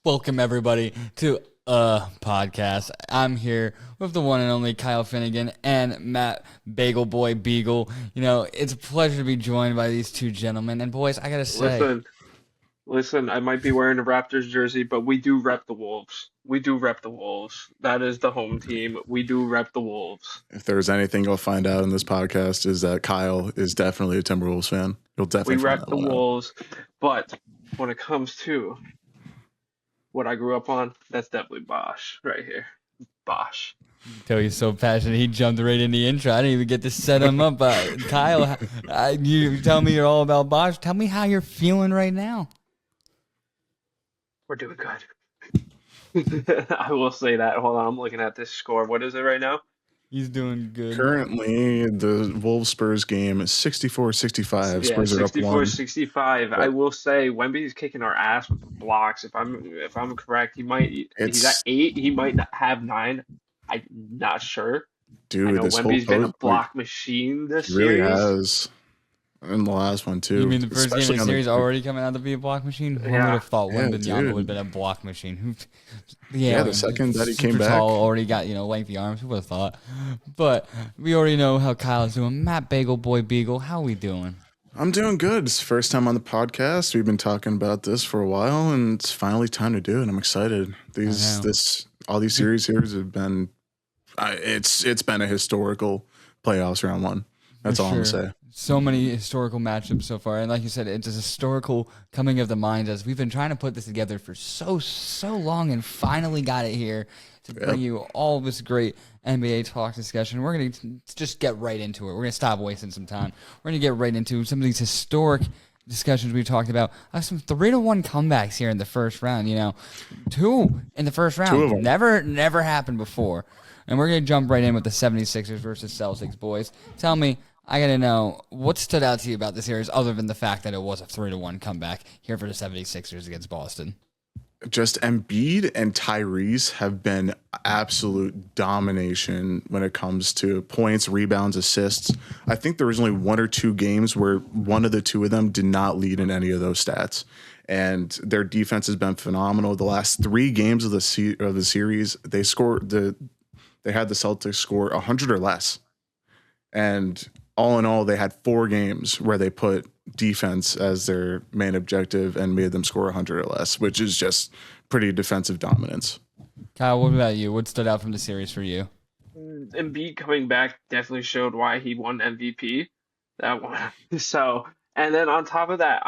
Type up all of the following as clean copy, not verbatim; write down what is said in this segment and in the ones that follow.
Welcome everybody to a podcast. I'm here with the one and only Kyle Finnegan and Matt Bagel Boy Beagle. You know, it's a pleasure to be joined by these two gentlemen. And boys, I gotta say, Listen, I might be wearing a Raptors jersey, but we do rep the Wolves. We do rep the Wolves. That is the home team. We do rep the Wolves. If there's anything you'll find out in this podcast is that Kyle is definitely a Timberwolves fan. You'll We definitely find rep that the one out. Wolves. But when it comes to what I grew up on, that's definitely Bosch right here. Bosch. Joe, he's so passionate. He jumped right in the intro. I didn't even get to set him up. Kyle, you tell me you're all about Bosch. Tell me how you're feeling right now. We're doing good. I will say that. Hold on, I'm looking at this score. What is it right now? He's doing good. Currently, the Wolves-Spurs game is 64-65. Yeah, Spurs are up 64, one. 65. I will say Wemby's kicking our ass with the blocks. If I'm correct, he's at It's 8. He might not have 9. I'm not sure. I dude, know this whole Wemby's been a post block machine this he really series. has in the last one too. You mean the first game of Especially the on series already coming out to be a block machine? Who would Yeah. have thought Yeah, Wembanyama dude. would have been a block machine? Yeah, the second that he came super back. tall, already got, lengthy arms. Who would have thought? But we already know how Kyle's doing. Matt Bagel Boy Beagle, how we doing? I'm doing good. It's the first time on the podcast. We've been talking about this for a while, and it's finally time to do it. I'm excited. know. All these series here have been. It's been a historical playoffs round one. That's For all I'm gonna sure. say. So many historical matchups so far, and like you said, it's a historical coming of the mind as we've been trying to put this together for so long, and finally got it here to bring you all this great NBA talk discussion. We're gonna just get right into it. We're gonna stop wasting some time. We're gonna get right into some of these historic discussions we've talked about. Some 3-1 comebacks here in the first round. 2 in the first round. Two of them. Never happened before. And we're going to jump right in with the 76ers versus Celtics, boys. Tell me, I got to know, what stood out to you about the series other than the fact that it was a 3-1 comeback here for the 76ers against Boston? Just Embiid and Tyrese have been absolute domination when it comes to points, rebounds, assists. I think there was only 1 or 2 games where one of the two of them did not lead in any of those stats. And their defense has been phenomenal. The last 3 games of the series, they had the Celtics score 100 or less. And all in all, they had 4 games where they put defense as their main objective and made them score 100 or less, which is just pretty defensive dominance. Kyle, what about you? What stood out from the series for you? Embiid coming back definitely showed why he won MVP. That one. So, and then on top of that,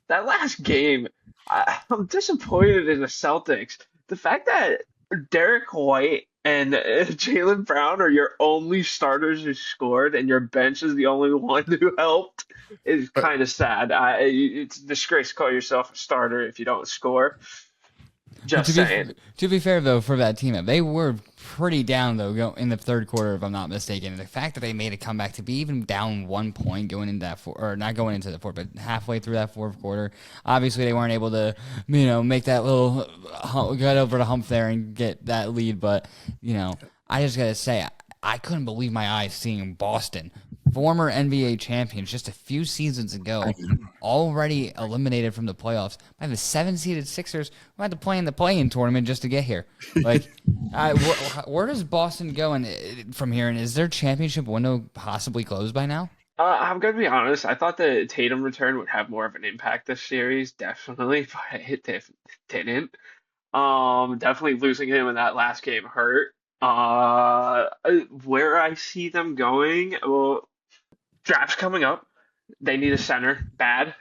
that last game, I'm disappointed in the Celtics. The fact that Derek White and Jaylen Brown are your only starters who scored, and your bench is the only one who helped is kind of sad. It's a disgrace to call yourself a starter if you don't score. Just saying. To be fair, though, for that team, they were pretty down, though, in the third quarter, if I'm not mistaken. And the fact that they made a comeback to be even down 1 point going into that or not going into the fourth, but halfway through that fourth quarter, obviously they weren't able to, make that little get over the hump there and get that lead. But, I just got to say, I couldn't believe my eyes seeing Boston, former NBA champions just a few seasons ago, already eliminated from the playoffs by the 7-seeded Sixers who had to play in the play-in tournament just to get here. Like, where does Boston go from here? And is their championship window possibly closed by now? I'm gonna be honest. I thought the Tatum return would have more of an impact this series, definitely, but it didn't. Definitely losing him in that last game hurt. Where I see them going, well, draft's coming up. They need a center bad.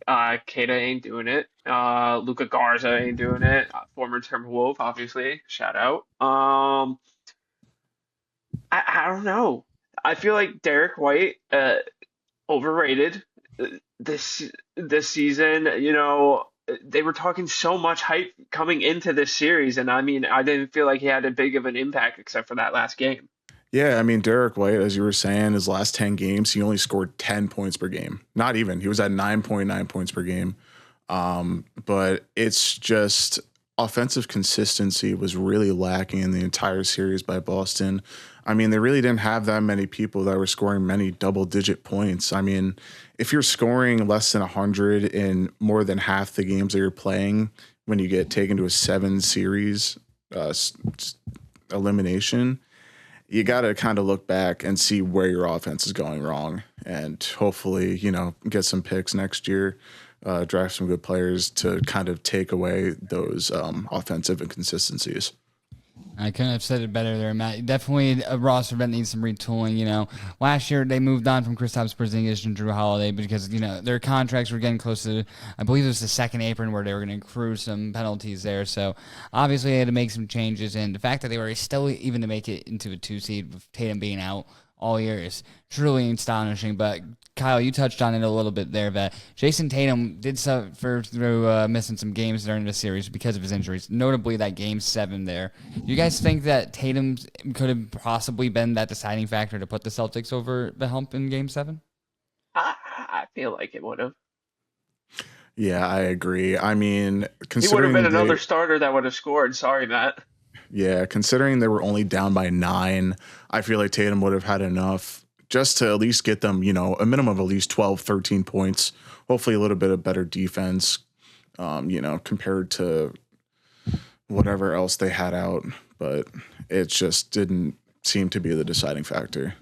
Kata ain't doing it. Luka Garza ain't doing it. Former Timberwolf, obviously. Shout out. I don't know. I feel like Derek White, overrated this this season. They were talking so much hype coming into this series, and I mean, I didn't feel like he had a big of an impact except for that last game. Yeah, I mean, Derek White, as you were saying, his last 10 games, he only scored 10 points per game. Not even. He was at 9.9 points per game. But it's just offensive consistency was really lacking in the entire series by Boston. I mean, they really didn't have that many people that were scoring many double-digit points. I mean, if you're scoring less than 100 in more than half the games that you're playing, when you get taken to a 7 series elimination, you got to kind of look back and see where your offense is going wrong, and hopefully, get some picks next year, draft some good players to kind of take away those offensive inconsistencies. I couldn't have said it better there, Matt. Definitely a roster that needs some retooling. Last year they moved on from Kristaps Porzingis and Drew Holiday because their contracts were getting close to, I believe it was the second apron where they were going to accrue some penalties there. So obviously they had to make some changes, and the fact that they were still even to make it into a 2 seed with Tatum being out all year is truly astonishing. But Kyle, you touched on it a little bit there, that Jason Tatum did suffer through missing some games during the series because of his injuries, notably that Game 7 there. You guys think that Tatum could have possibly been that deciding factor to put the Celtics over the hump in Game 7? I feel like it would have. Yeah, I agree. I mean, He would have been another starter that would have scored. Sorry, Matt. Yeah, considering they were only down by 9, I feel like Tatum would have had enough just to at least get them, a minimum of at least 12, 13 points, hopefully a little bit of better defense, compared to whatever else they had out. But it just didn't seem to be the deciding factor.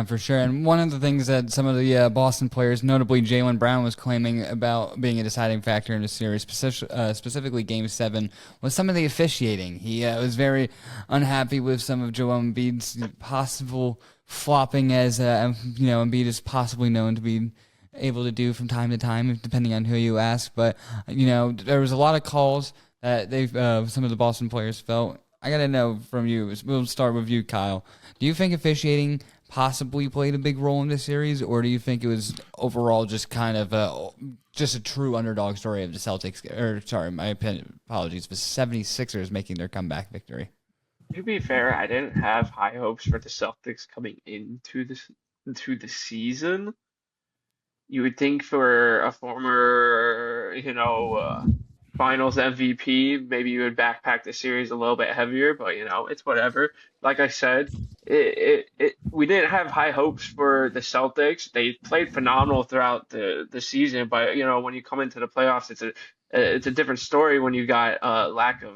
For sure. And one of the things that some of the Boston players, notably Jaylen Brown, was claiming about being a deciding factor in the series, specifically Game 7, was some of the officiating. He was very unhappy with some of Joel Embiid's possible flopping, as Embiid is possibly known to be able to do from time to time, depending on who you ask. But, there was a lot of calls that some of the Boston players felt. I got to know from you. We'll start with you, Kyle. Do you think officiating possibly played a big role in this series, or do you think it was overall just kind of just a true underdog story of the Celtics, my apologies, the 76ers making their comeback victory? To be fair, I didn't have high hopes for the Celtics coming into the season. You would think for a former, Finals MVP, maybe you would backpack the series a little bit heavier, but it's whatever. Like I said, we didn't have high hopes for the Celtics. They played phenomenal throughout the season, but when you come into the playoffs, it's a different story when you got lack of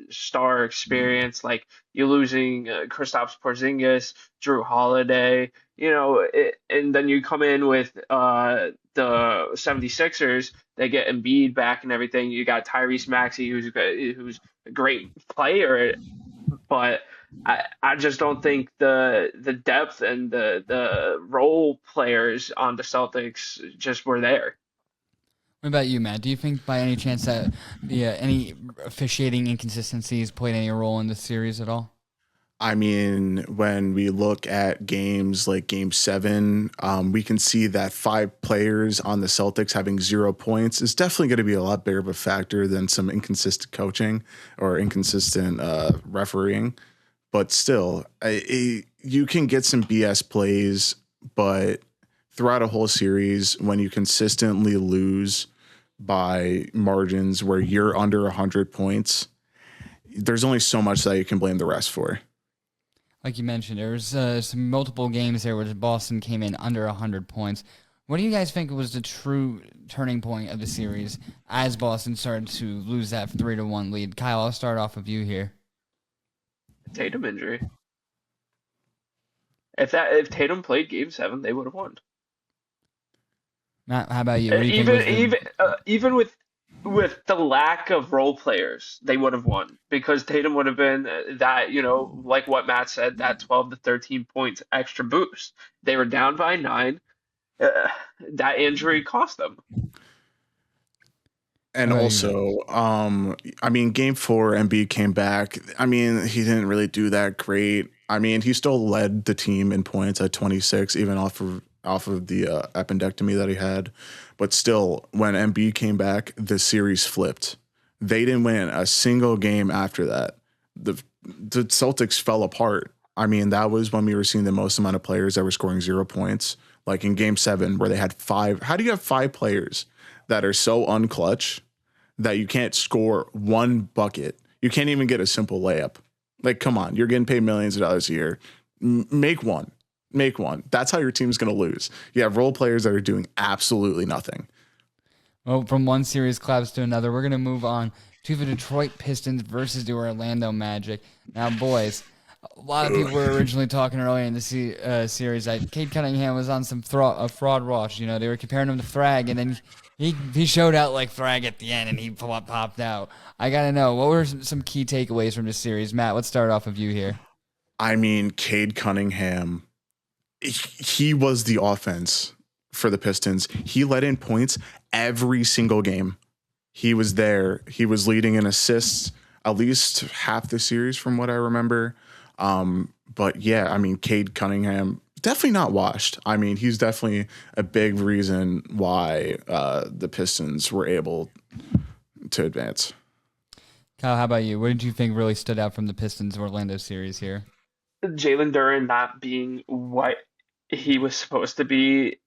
star experience, like you losing Kristaps Porzingis, Drew Holiday, and then you come in with the 76ers, they get Embiid back and everything. You got Tyrese Maxey, who's a great player, but I just don't think the depth and the role players on the Celtics just were there. What about you, Matt? Do you think by any chance that any officiating inconsistencies played any role in this series at all? I mean, when we look at games like Game 7, we can see that 5 players on the Celtics having 0 points is definitely going to be a lot bigger of a factor than some inconsistent coaching or inconsistent refereeing. But still, you can get some BS plays, but throughout a whole series, when you consistently lose by margins where you're under 100 points, there's only so much that you can blame the refs for. Like you mentioned, there was some multiple games there where Boston came in under 100 points. What do you guys think was the true turning point of the series as Boston started to lose that 3-1 lead? Kyle, I'll start off with you here. Tatum injury. If Tatum played Game 7, they would have won. Matt, how about you? Even with the lack of role players, they would have won because Tatum would have been that, like what Matt said, that 12 to 13 points extra boost. They were down by 9. That injury cost them. And also, Game 4, Embiid came back. He didn't really do that great. He still led the team in points at 26, even off of the appendectomy that he had. But still, when Embiid came back, the series flipped. They didn't win a single game after that. The Celtics fell apart. That was when we were seeing the most amount of players that were scoring 0 points. Like in Game 7, where they had 5. How do you have 5 players that are so unclutch that you can't score 1 bucket? You can't even get a simple layup. Like, come on, you're getting paid millions of dollars a year. Make one. That's how your team's going to lose. You have role players that are doing absolutely nothing. Well, from one series collapse to another, we're going to move on to the Detroit Pistons versus the Orlando Magic. Now, boys, a lot of people were originally talking earlier in the series that Cade Cunningham was on some fraud rush. You know, they were comparing him to Frag, and then he showed out like Frag at the end, and he popped out. I got to know, what were some key takeaways from this series? Matt, let's start off with you here. I mean, Cade Cunningham, he was the offense for the Pistons. He let in points every single game. He was there. He was leading in assists at least half the series from what I remember. But yeah, I mean, Cade Cunningham, definitely not washed. I mean, he's definitely a big reason why the Pistons were able to advance. Kyle, how about you? What did you think really stood out from the Pistons-Orlando series here? Jalen Duren not being what he was supposed to be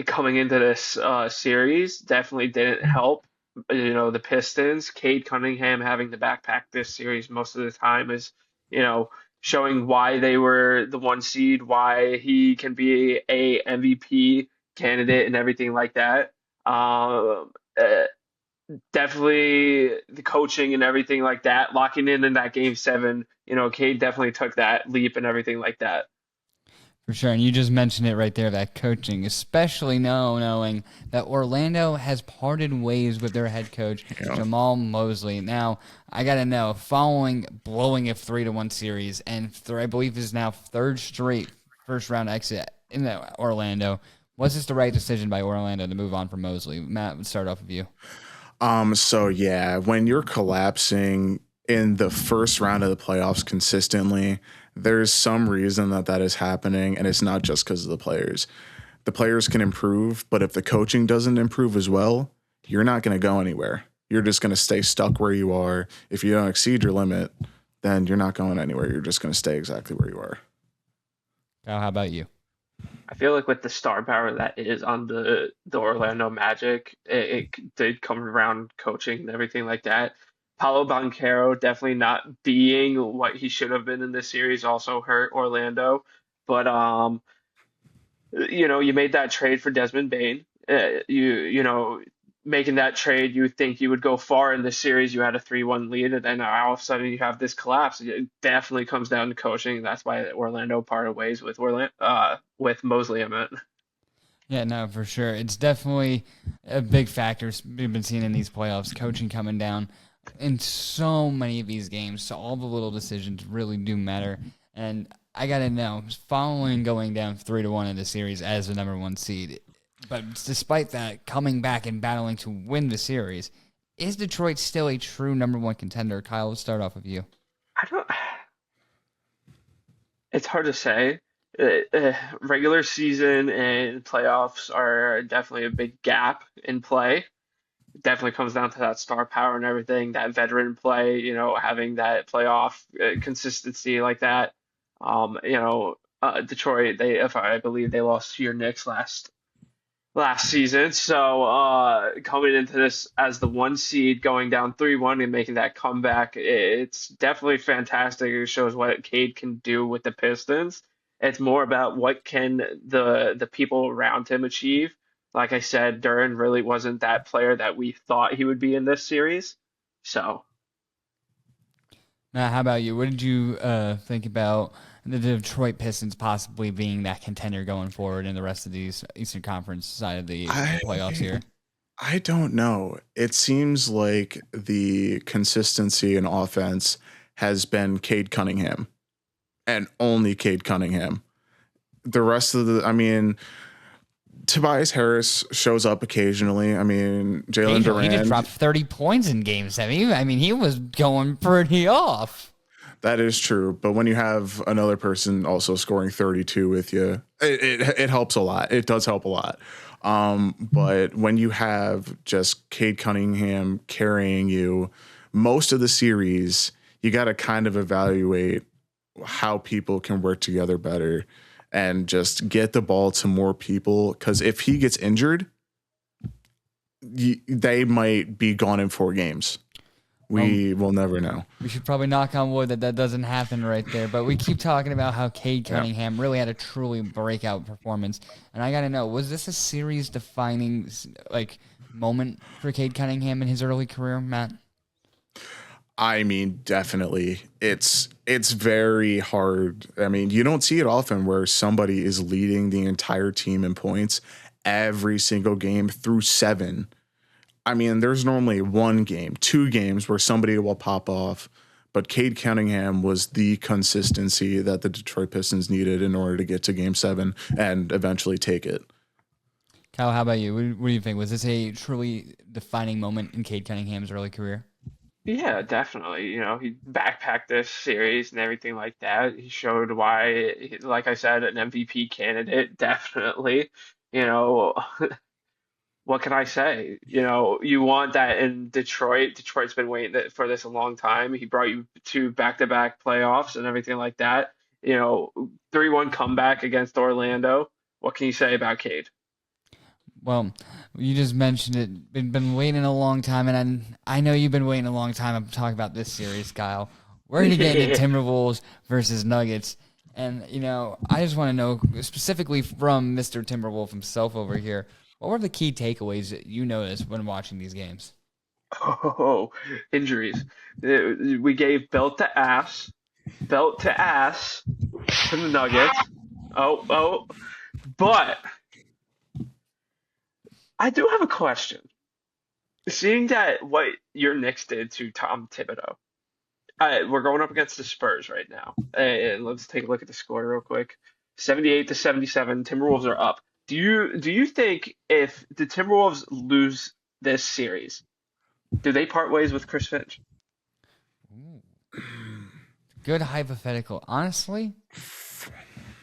coming into this series definitely didn't help. The Pistons. Cade Cunningham having to backpack this series most of the time is, showing why they were the one seed, why he can be a MVP candidate and everything like that. Definitely the coaching and everything like that, locking in that game seven, Cade definitely took that leap and everything like that. For sure, and you just mentioned it right there, that coaching, especially knowing that Orlando has parted ways with their head coach, Jamal Mosley. Now, I got to know, following blowing a 3-1 series, and I believe is now third straight first-round exit in Orlando, was this the right decision by Orlando to move on from Mosley? Matt, let's start off with you. So yeah, when you're collapsing in the first round of the playoffs consistently, there's some reason that is happening, and it's not just because of the players. The players can improve, but if the coaching doesn't improve as well, you're not going to go anywhere. You're just going to stay stuck where you are. If you don't exceed your limit, then you're not going anywhere. You're just going to stay exactly where you are. Kyle, how about you? I feel like with the star power that is on the Orlando Magic, it did come around coaching and everything like that. Paolo Banchero definitely not being what he should have been in this series also hurt Orlando. But you made that trade for Desmond Bane. Making that trade, you would think you would go far in this series. You had a 3-1 lead, and then all of a sudden you have this collapse. It definitely comes down to coaching. That's why Orlando parted ways with with Mosley, I meant. Yeah, no, for sure. It's definitely a big factor we've been seeing in these playoffs, coaching coming down in so many of these games. So all the little decisions really do matter. And I got to know, following going down 3-1 in the series as the number one seed, but despite that, coming back and battling to win the series, is Detroit still a true number one contender? Kyle, let's start off with you. It's hard to say. Regular season and playoffs are definitely a big gap in play. It definitely comes down to that star power and everything, that veteran play, having that playoff consistency like that. Detroit, I believe they lost to your Knicks last season. So coming into this as the one seed, going down 3-1 and making that comeback, it's definitely fantastic. It shows what Cade can do with the Pistons. It's more about what can the people around him achieve. Like I said, Duren really wasn't that player that we thought he would be in this series. So. Now, how about you? What did you think about the Detroit Pistons possibly being that contender going forward in the rest of these Eastern Conference side of the playoffs here? I don't know. It seems like the consistency in offense has been Cade Cunningham and only Cade Cunningham. The rest of Tobias Harris shows up occasionally. Jalen Duren. He just dropped 30 points in Game 7. He was going pretty off. That is true, but when you have another person also scoring 32 with you, it helps a lot. It does help a lot. But when you have just Cade Cunningham carrying you most of the series, you got to kind of evaluate how people can work together better and just get the ball to more people. Because if he gets injured, they might be gone in 4 games. We will never know. We should probably knock on wood that doesn't happen right there. But we keep talking about how Cade Cunningham really had a truly breakout performance. And I got to know, was this a series-defining moment for Cade Cunningham in his early career, Matt? I mean, definitely. It's very hard. I mean, you don't see it often where somebody is leading the entire team in points every single game through 7. I mean, there's normally 1 game, 2 games where somebody will pop off, but Cade Cunningham was the consistency that the Detroit Pistons needed in order to get to Game 7 and eventually take it. Kyle, how about you? What do you think? Was this a truly defining moment in Cade Cunningham's early career? Yeah, definitely. He backpacked this series and everything like that. He showed why, like I said, an MVP candidate, definitely. You know, what can I say? You want that in Detroit. Detroit's been waiting for this a long time. He brought you to back-to-back playoffs and everything like that. 3-1 comeback against Orlando. What can you say about Cade? Well, you just mentioned it. Been waiting a long time, and I know you've been waiting a long time to talk about this series, Kyle. We're going to get into Timberwolves versus Nuggets. And, I just want to know, specifically from Mr. Timberwolf himself over here, what were the key takeaways that you noticed when watching these games? Oh, injuries. We gave belt to ass to the Nuggets. Oh, but I do have a question. Seeing that what your Knicks did to Tom Thibodeau, we're going up against the Spurs right now. And let's take a look at the score real quick. 78-77, Timberwolves are up. Do you think if the Timberwolves lose this series, do they part ways with Chris Finch? Good hypothetical. Honestly,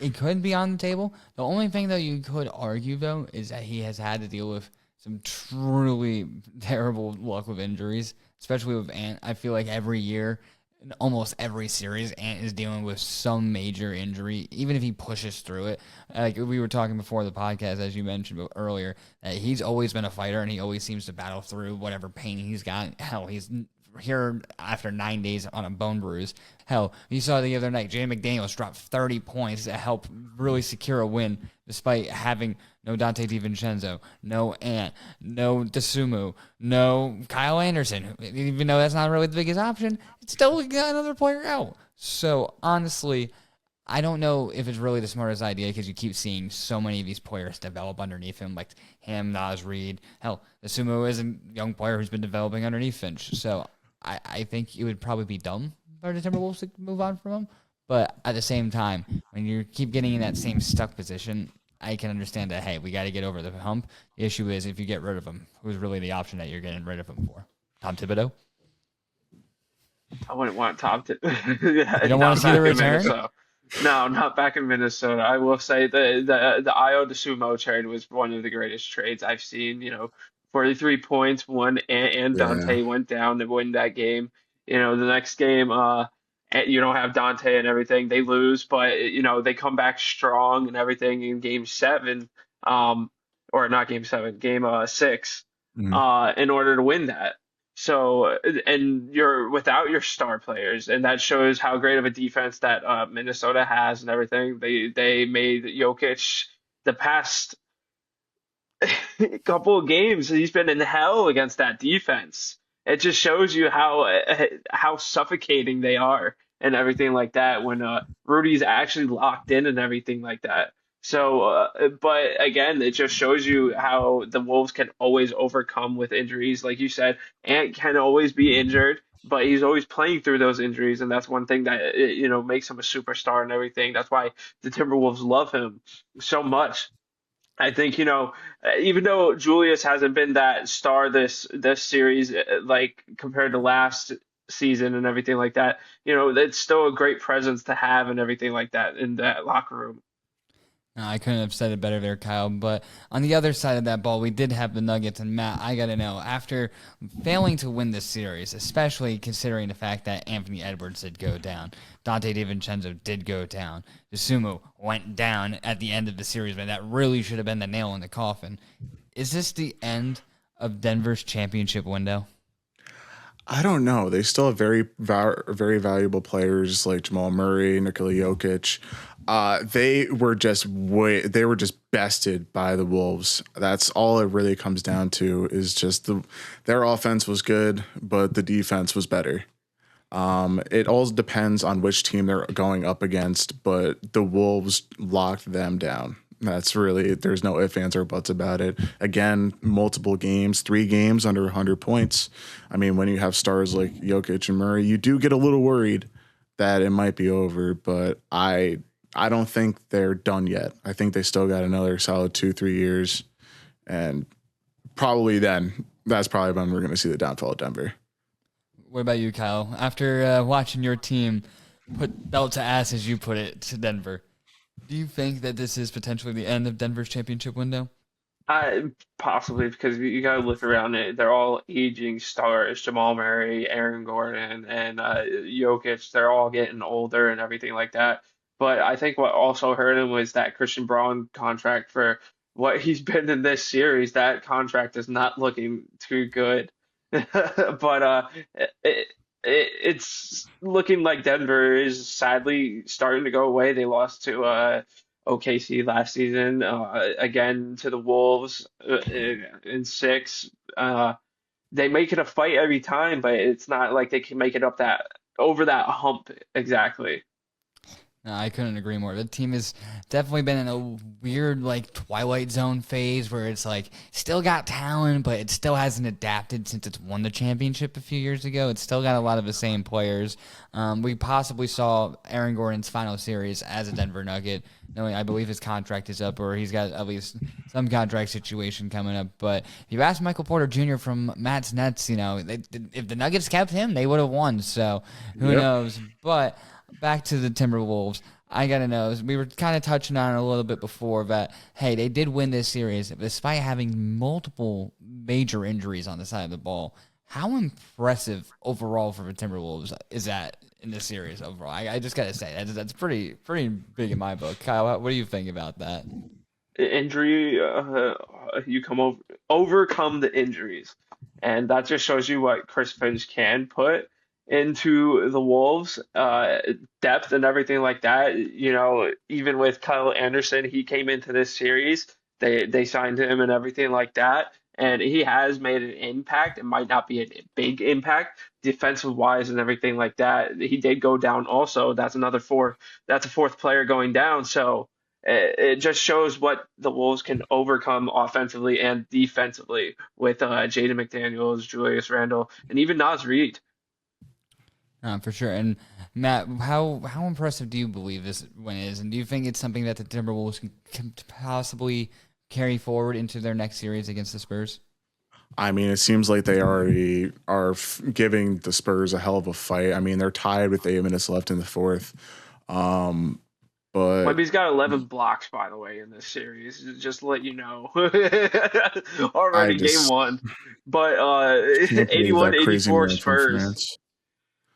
it could be on the table. The only thing, though, you could argue, though, is that he has had to deal with some truly terrible luck with injuries, especially with Ant. I feel like every year, in almost every series, Ant is dealing with some major injury, even if he pushes through it. Like we were talking before the podcast, as you mentioned earlier, that he's always been a fighter, and he always seems to battle through whatever pain he's got. Hell, he's here after 9 days on a bone bruise. Hell, you saw the other night, Jaden McDaniels dropped 30 points to help really secure a win, despite having no Dante DiVincenzo, no Ant, no Desumu, no Kyle Anderson. Even though that's not really the biggest option, it's still got another player out. So, honestly, I don't know if it's really the smartest idea because you keep seeing so many of these players develop underneath him, like him, Naz Reid. Hell, Desumu is a young player who's been developing underneath Finch. So, I think it would probably be dumb for the Timberwolves to move on from him. But at the same time, when you keep getting in that same stuck position, I can understand that, hey, we got to get over the hump. The issue is if you get rid of him, who's really the option that you're getting rid of him for? Tom Thibodeau? I wouldn't want Tom to. You don't want to see the return? No, not back in Minnesota. I will say the Io DeSumo trade was one of the greatest trades I've seen. 43 points, one and Dante went down to win that game. The next game, you don't have Dante and everything. They lose, but they come back strong and everything in Game 7, or not Game 7, Game 6, in order to win that. So, and you're without your star players, and that shows how great of a defense that Minnesota has and everything. They made Jokic the past couple of games. He's been in hell against that defense. It just shows you how suffocating they are and everything like that when Rudy's actually locked in and everything like that. So, but again, it just shows you how the Wolves can always overcome with injuries. Like you said, Ant can always be injured, but he's always playing through those injuries, and that's one thing that makes him a superstar and everything. That's why the Timberwolves love him so much. I think, even though Julius hasn't been that star this series, like compared to last season and everything like that, it's still a great presence to have and everything like that in that locker room. No, I couldn't have said it better there, Kyle. But on the other side of that ball, we did have the Nuggets. And Matt, I got to know, after failing to win this series, especially considering the fact that Anthony Edwards did go down, Dante DiVincenzo did go down, Desumu went down at the end of the series, but that really should have been the nail in the coffin. Is this the end of Denver's championship window? I don't know. They still have very, very valuable players like Jamal Murray, Nikola Jokic. They were just bested by the Wolves. That's all it really comes down to is just their offense was good, but the defense was better. It all depends on which team they're going up against, but the Wolves locked them down. There's no ifs, ands, or buts about it. Again, multiple games, 3 games under 100 points. I mean, when you have stars like Jokic and Murray, you do get a little worried that it might be over, but I don't think they're done yet. I think they still got another solid 2-3 years, and that's probably when we're going to see the downfall of Denver. What about you, Kyle? After watching your team put belt to ass, as you put it, to Denver, do you think that this is potentially the end of Denver's championship window? Possibly because you got to look around it. They're all aging stars. Jamal Murray, Aaron Gordon, and Jokic. They're all getting older and everything like that. But I think what also hurt him was that Christian Braun contract for what he's been in this series. That contract is not looking too good. But it's looking like Denver is sadly starting to go away. They lost to OKC last season, again to the Wolves in 6. They make it a fight every time, but it's not like they can make it up that over that hump exactly. No, I couldn't agree more. The team has definitely been in a weird, like, Twilight Zone phase where it's like still got talent, but it still hasn't adapted since it's won the championship a few years ago. It's still got a lot of the same players. We possibly saw Aaron Gordon's final series as a Denver Nugget, knowing I believe his contract is up, or he's got at least some contract situation coming up. But if you ask Michael Porter Jr. from Matt's Nets, if the Nuggets kept him, they would have won. So who knows? But back to the Timberwolves. I got to know, we were kind of touching on it a little bit before, but hey, they did win this series despite having multiple major injuries on the side of the ball. How impressive overall for the Timberwolves is that in this series overall? I just got to say, that's pretty big in my book. Kyle, what do you think about that? Injury, you overcome the injuries, and that just shows you what Chris Finch can put into the Wolves, depth and everything like that. Even with Kyle Anderson, he came into this series. They signed him and everything like that, and he has made an impact. It might not be a big impact defensive wise and everything like that. He did go down also. That's another 4. That's a 4th player going down. So it just shows what the Wolves can overcome offensively and defensively with Jaden McDaniels, Julius Randle, and even Naz Reid. For sure. And Matt, how impressive do you believe this win is? And do you think it's something that the Timberwolves can possibly carry forward into their next series against the Spurs? I mean, it seems like they already are giving the Spurs a hell of a fight. I mean, they're tied with 8 minutes left in the 4th. But Webby's got 11 blocks, by the way, in this series. Just to let you know. Already game 1. But can't believe that crazy 81-84 man from Spurs. France.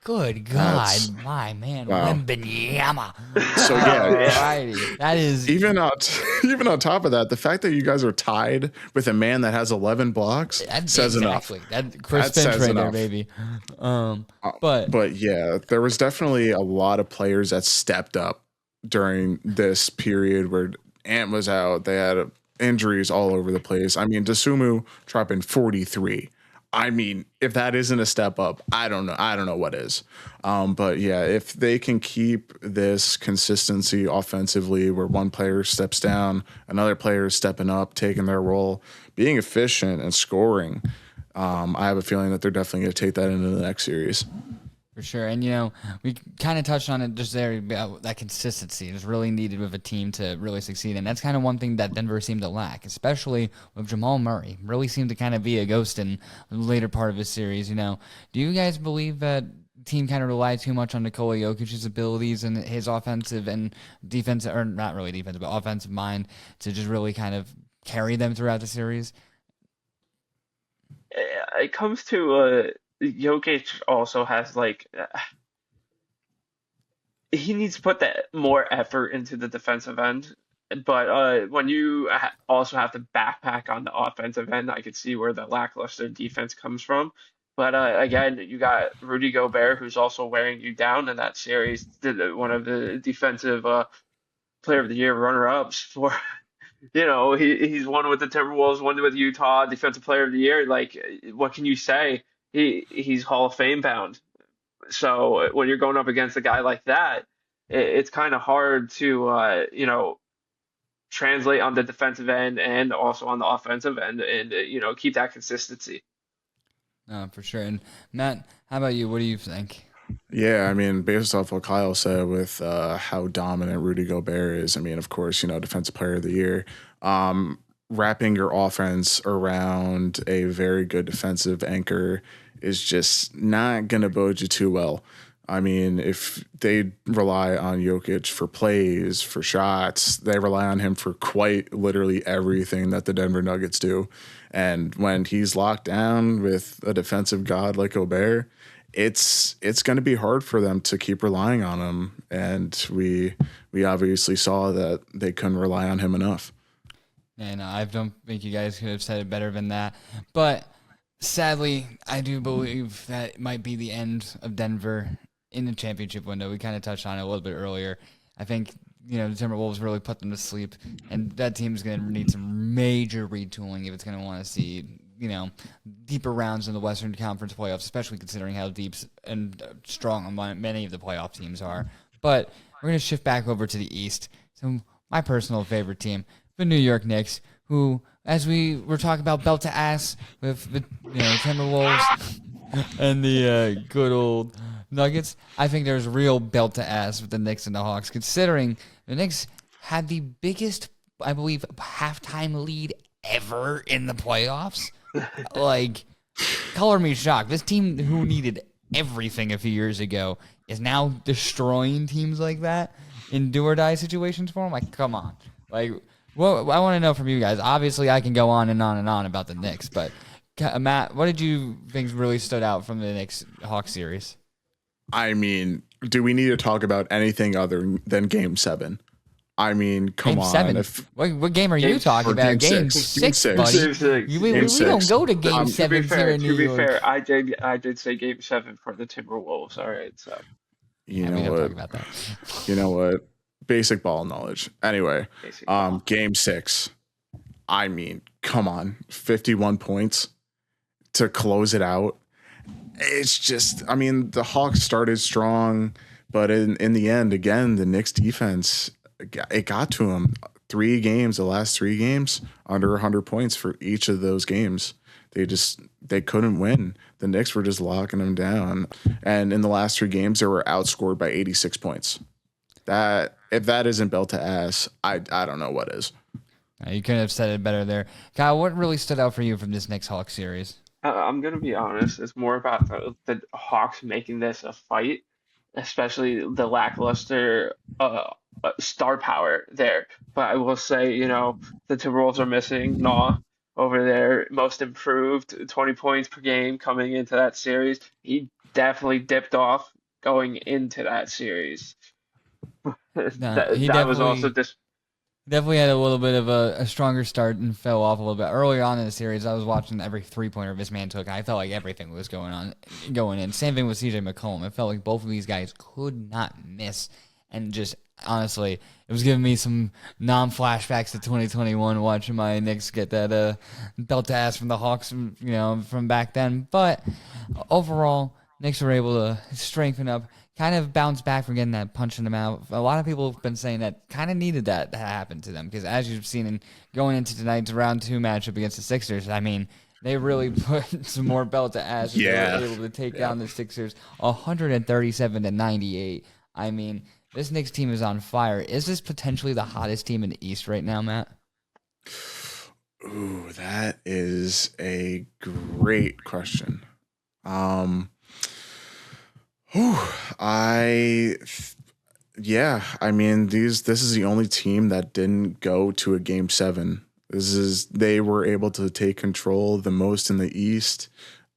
Good God, my man, Wow. Wembanyama. So yeah, Alrighty. That is even on top of that, the fact that you guys are tied with a man that has 11 blocks says enough. That Chris That Finch says right there, enough. baby. But yeah, there was definitely a lot of players that stepped up during this period where Ant was out. They had injuries all over the place. I mean, Dosunmu dropping 43. I mean, if that isn't a step up, I don't know what is. But yeah, if they can keep this consistency offensively where one player steps down, another player is stepping up, taking their role, being efficient and scoring, I have a feeling that they're definitely going to take that into the next series. For sure. And, we kind of touched on it just there about that consistency is really needed with a team to really succeed. And that's kind of one thing that Denver seemed to lack, especially with Jamal Murray. Really seemed to kind of be a ghost in the later part of his series. Do you guys believe that the team kind of relied too much on Nikola Jokic's abilities and his offensive and defensive, or not really defensive, but offensive mind to just really kind of carry them throughout the series? It comes to Jokic also has he needs to put that more effort into the defensive end. But when you also have to backpack on the offensive end, I could see where the lackluster defense comes from. But again, you got Rudy Gobert, who's also wearing you down in that series. One of the defensive player of the year runner-ups for, he's won with the Timberwolves, won with Utah, defensive player of the year. Like, what can you say? He's Hall of Fame bound. So when you're going up against a guy like that, it's kind of hard to, translate on the defensive end and also on the offensive end and, keep that consistency. For sure. And Matt, how about you? What do you think? Yeah, I mean, based off what Kyle said with how dominant Rudy Gobert is, I mean, of course, defensive player of the year. Wrapping your offense around a very good defensive anchor is just not going to bode you too well. I mean, if they rely on Jokic for plays, for shots, they rely on him for quite literally everything that the Denver Nuggets do. And when he's locked down with a defensive god like Gobert, it's going to be hard for them to keep relying on him. And we obviously saw that they couldn't rely on him enough. And I don't think you guys could have said it better than that. But sadly, I do believe that it might be the end of Denver in the championship window. We kind of touched on it a little bit earlier. I think, the Timberwolves really put them to sleep, and that team's going to need some major retooling if it's going to want to see, deeper rounds in the Western Conference playoffs, especially considering how deep and strong many of the playoff teams are. But we're going to shift back over to the East. So my personal favorite team, the New York Knicks, who, as we were talking about belt to ass with the Timberwolves and the good old Nuggets, I think there's real belt to ass with the Knicks and the Hawks, considering the Knicks had the biggest, I believe, halftime lead ever in the playoffs. Like, color me shocked. This team who needed everything a few years ago is now destroying teams like that in do-or-die situations for them. Like, come on. Like, well, I want to know from you guys. Obviously, I can go on and on and on about the Knicks, but Matt, what did you think really stood out from the Knicks-Hawks series? I mean, do we need to talk about anything other than Game 7? I mean, come Game on. 7? What game are you talking about? Game 6, buddy. Game 6. We don't go to Game 7 here in New York. To be fair, I did say Game 7 for the Timberwolves. All right, so. You know what? Basic ball knowledge. Anyway, Game 6. I mean, come on. 51 points to close it out. It's just, I mean, the Hawks started strong, but in the end, again, the Knicks defense, it got to them. The last 3 games, under 100 points for each of those games. They couldn't win. The Knicks were just locking them down. And in the last 3 games, they were outscored by 86 points. If that isn't belt to ass, I don't know what is. You couldn't have said it better there. Kyle, what really stood out for you from this Knicks-Hawks series? I'm going to be honest. It's more about the Hawks making this a fight, especially the lackluster star power there. But I will say, the Timberwolves are missing Nah over there, most improved, 20 points per game coming into that series. He definitely dipped off going into that series. That was also just. Definitely had a little bit of a stronger start and fell off a little bit. Early on in the series, I was watching every three-pointer this man took, and I felt like everything was going in. Same thing with CJ McCollum. It felt like both of these guys could not miss. And just, honestly, it was giving me some non-flashbacks to 2021 watching my Knicks get that belt to ass from the Hawks, from back then. But overall, Knicks were able to strengthen up, kind of bounce back from getting that punch in the mouth. A lot of people have been saying that kind of needed that to happen to them because as you've seen going into tonight's round 2 matchup against the Sixers, I mean, they really put some more belt to ass. Yeah. They were able to take down the Sixers 137-98. I mean, this Knicks team is on fire. Is this potentially the hottest team in the East right now, Matt? Ooh, that is a great question. I mean, this is the only team that didn't go to a Game 7. They were able to take control the most in the East.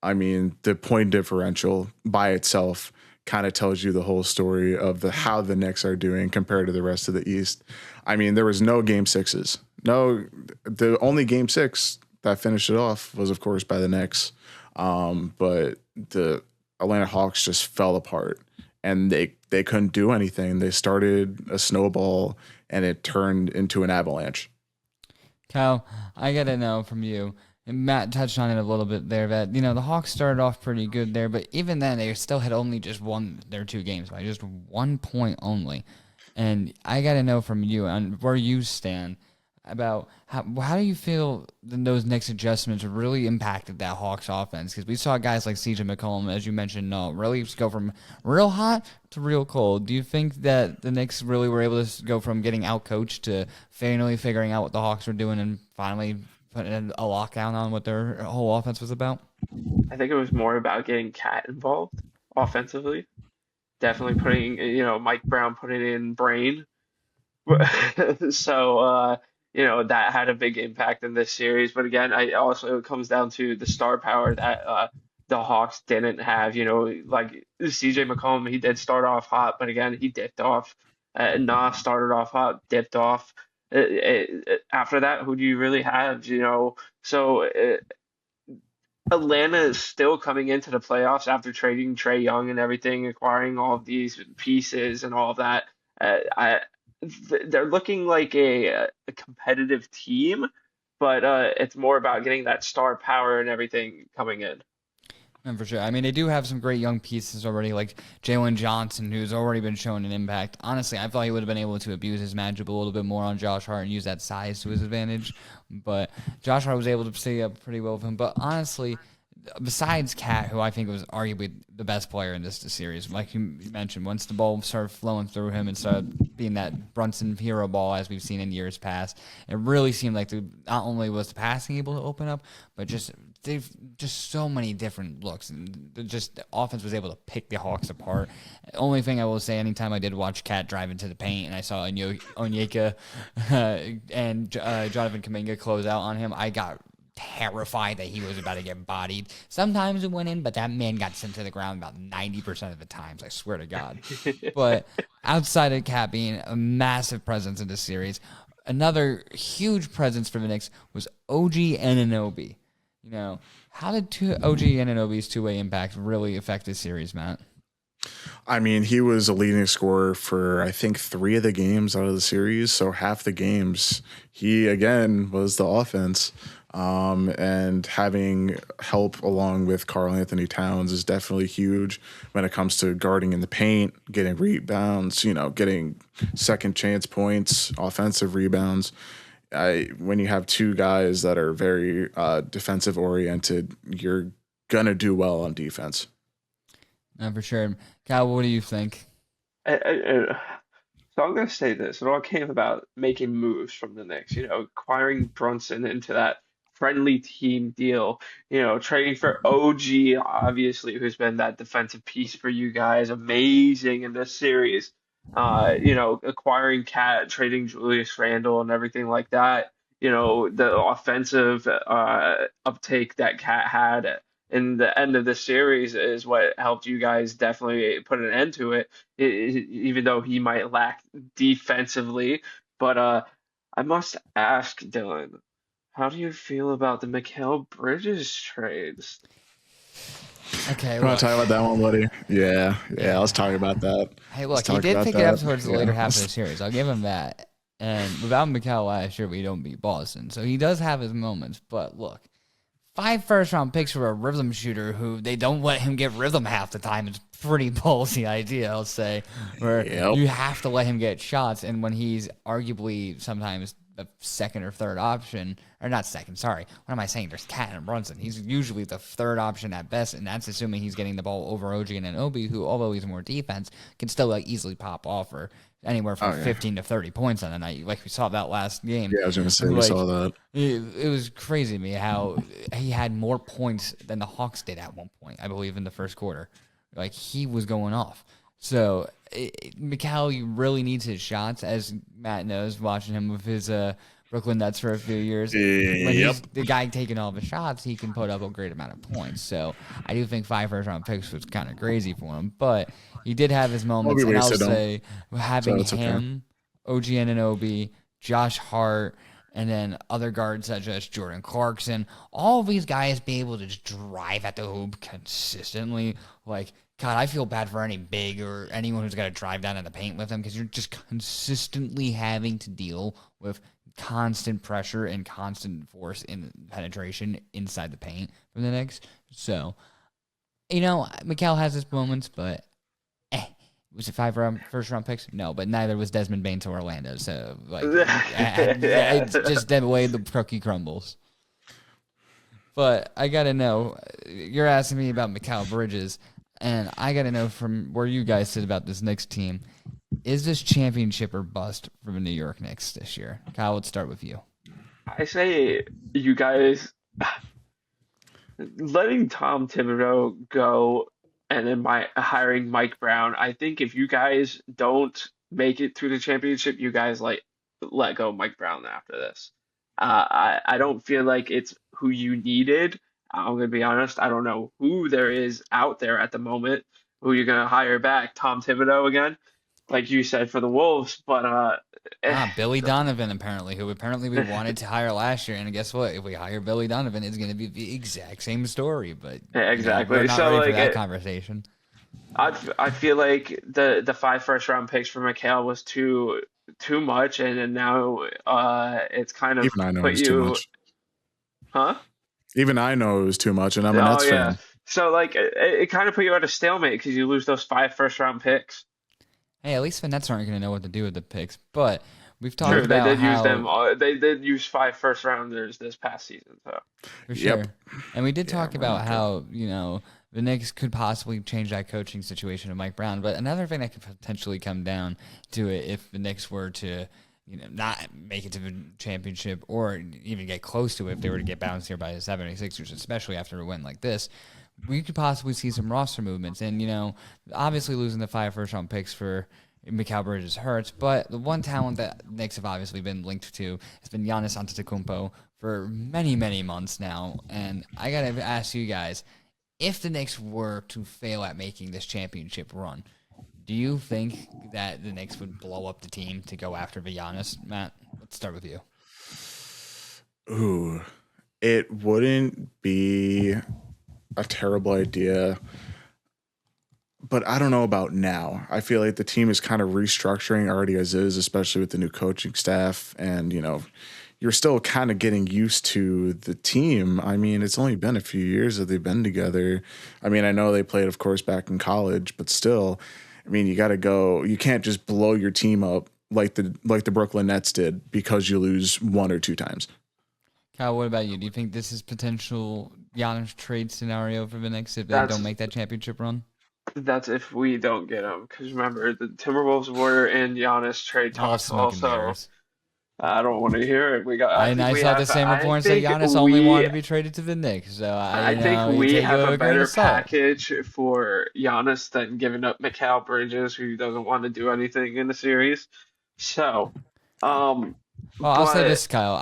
I mean, the point differential by itself kind of tells you the whole story of how the Knicks are doing compared to the rest of the East. I mean, there was no Game 6s. No, the only Game 6 that finished it off was, of course, by the Knicks. But the Atlanta Hawks just fell apart. and they couldn't do anything. They started a snowball, and it turned into an avalanche. Kyle, I got to know from you, and Matt touched on it a little bit there, that, the Hawks started off pretty good there, but even then, they still had only just won their 2 games by just 1 point only. And I got to know from you on where you stand about how do you feel those Knicks adjustments really impacted that Hawks offense? Because we saw guys like CJ McCollum, as you mentioned, really go from real hot to real cold. Do you think that the Knicks really were able to go from getting out-coached to finally figuring out what the Hawks were doing and finally putting a lockdown on what their whole offense was about? I think it was more about getting Cat involved offensively. Definitely putting, Mike Brown putting in Brain. So, that had a big impact in this series. But again, it comes down to the star power that the Hawks didn't have. Like CJ McCollum, he did start off hot, but again, he dipped off. Nas started off hot, dipped off. After that, who do you really have? So Atlanta is still coming into the playoffs after trading Trey Young and everything, acquiring all of these pieces and all of that. I they're looking like a competitive team, but it's more about getting that star power and everything coming in. And for sure. I mean, they do have some great young pieces already, like Jalen Johnson, who's already been shown an impact. Honestly, I thought he would have been able to abuse his matchup a little bit more on Josh Hart and use that size to his advantage. But Josh Hart was able to stay up pretty well with him. But honestly, besides Cat, who I think was arguably the best player in this series, like you mentioned, once the ball started flowing through him and started being that Brunson hero ball as we've seen in years past, it really seemed like not only was the passing able to open up, but they've just so many different looks, and just the offense was able to pick the Hawks apart. The only thing I will say, anytime I did watch Cat drive into the paint and I saw Onyeka and Jonathan Kuminga close out on him, I got terrified that he was about to get bodied. Sometimes it went in, but that man got sent to the ground about 90% of the times, I swear to God. But outside of Cat being a massive presence in this series, another huge presence for the Knicks was OG Anunoby. How did OG Anunoby's two-way impact really affect this series, Matt? I mean, he was a leading scorer for, I think, 3 of the games out of the series. So half the games, he, again, was the offense. And having help along with Karl Anthony Towns is definitely huge when it comes to guarding in the paint, getting rebounds, getting second chance points, offensive rebounds. When you have 2 guys that are very defensive oriented, you're going to do well on defense. No, for sure. Kyle, what do you think? So I'm going to say this. It all came about making moves from the Knicks, acquiring Brunson into that friendly team deal, trading for OG, obviously, who's been that defensive piece for you guys, amazing in this series. Acquiring Cat, trading Julius Randle and everything like that. The offensive uptake that Cat had in the end of the series is what helped you guys definitely put an end to it, even though he might lack defensively. But I must ask, Dylan, how do you feel about the Mikal Bridges trades? Okay, You want to talk about that one, buddy? Yeah, let's talk about that. Hey, look, he did pick it up towards the later half of the series. I'll give him that. And without Mikal last year, we don't beat Boston. So he does have his moments. But look, 5 first-round picks for a rhythm shooter who they don't let him get rhythm half the time is pretty ballsy idea, I'll say, where you have to let him get shots. And when he's arguably sometimes the second or third option, or not second, sorry. What am I saying? There's Cat and Brunson. He's usually the third option at best, and that's assuming he's getting the ball over OG and Anunoby, who, although he's more defense, can still easily pop off for anywhere from 15 to 30 points on a night, like we saw that last game. Yeah, I was going to say, we saw that. It was crazy to me how he had more points than the Hawks did at one point, I believe, in the first quarter. Like, he was going off. So, Mikal really needs his shots, as Matt knows, watching him with his Brooklyn Nets for a few years. When he's the guy taking all the shots, he can put up a great amount of points. So, I do think 5 first-round picks was kind of crazy for him. But he did have his moments, and I'll say having him, OG Anunoby, Josh Hart, and then other guards such as Jordan Clarkson, all of these guys be able to just drive at the hoop consistently. Like, God, I feel bad for any big or anyone who's got to drive down in the paint with them because you're just consistently having to deal with constant pressure and constant force in penetration inside the paint from the Knicks. So, Mikal has his moments, but was it first round picks? No, but neither was Desmond Bain to Orlando. So, it's just the way the cookie crumbles. But I got to know, you're asking me about Mikal Bridges, and I got to know from where you guys sit about this Knicks team, is this championship or bust for the New York Knicks this year? Kyle, let's start with you. I say you guys letting Tom Thibodeau go and then hiring Mike Brown. I think if you guys don't make it through the championship, you guys let go Mike Brown after this. I don't feel like it's who you needed. I'm gonna be honest. I don't know who there is out there at the moment who you're gonna hire back. Tom Thibodeau again, like you said for the Wolves, but Billy Donovan who apparently we wanted to hire last year, and guess what? If we hire Billy Donovan, it's going to be the exact same story. But yeah, exactly. We're not ready for that conversation. I feel like the 5 first-round picks for Mikal was too much, and then now it's kind of even I know it was too much. Huh? Even I know it was too much, and I'm a Nets fan. So it kind of put you at a stalemate because you lose those 5 first-round picks. Hey, at least the Nets aren't going to know what to do with the picks. But we've talked True, about they did use 5 first-rounders this past season. So for sure, and we did talk about how the Knicks could possibly change that coaching situation of Mike Brown. But another thing that could potentially come down to it if the Knicks were to not make it to the championship or even get close to it if they were to get bounced here by the 76ers, especially after a win like this, we could possibly see some roster movements. And, obviously losing the 5 first-round picks for Mikal Bridges hurts, but the one talent that Knicks have obviously been linked to has been Giannis Antetokounmpo for many, many months now. And I got to ask you guys, if the Knicks were to fail at making this championship run, do you think that the Knicks would blow up the team to go after Giannis? Matt, let's start with you. Ooh, it wouldn't be a terrible idea, but I don't know about now. I feel like the team is kind of restructuring already as is, especially with the new coaching staff, and you're still kind of getting used to the team. I mean, it's only been a few years that they've been together. I mean, I know they played, of course, back in college, but still, I mean, you got to go. You can't just blow your team up like the Brooklyn Nets did because you lose 1 or 2 times. Kyle, what about you? Do you think this is potential Giannis trade scenario for the Knicks if they don't make that championship run? That's if we don't get him. Because remember, the Timberwolves were in Giannis trade talks also. I don't want to hear it. I saw the same reports that Giannis only wanted to be traded to the Knicks. So I think we have a better package for Giannis than giving up Mikal Bridges, who doesn't want to do anything in the series. So, I'll say this, Kyle.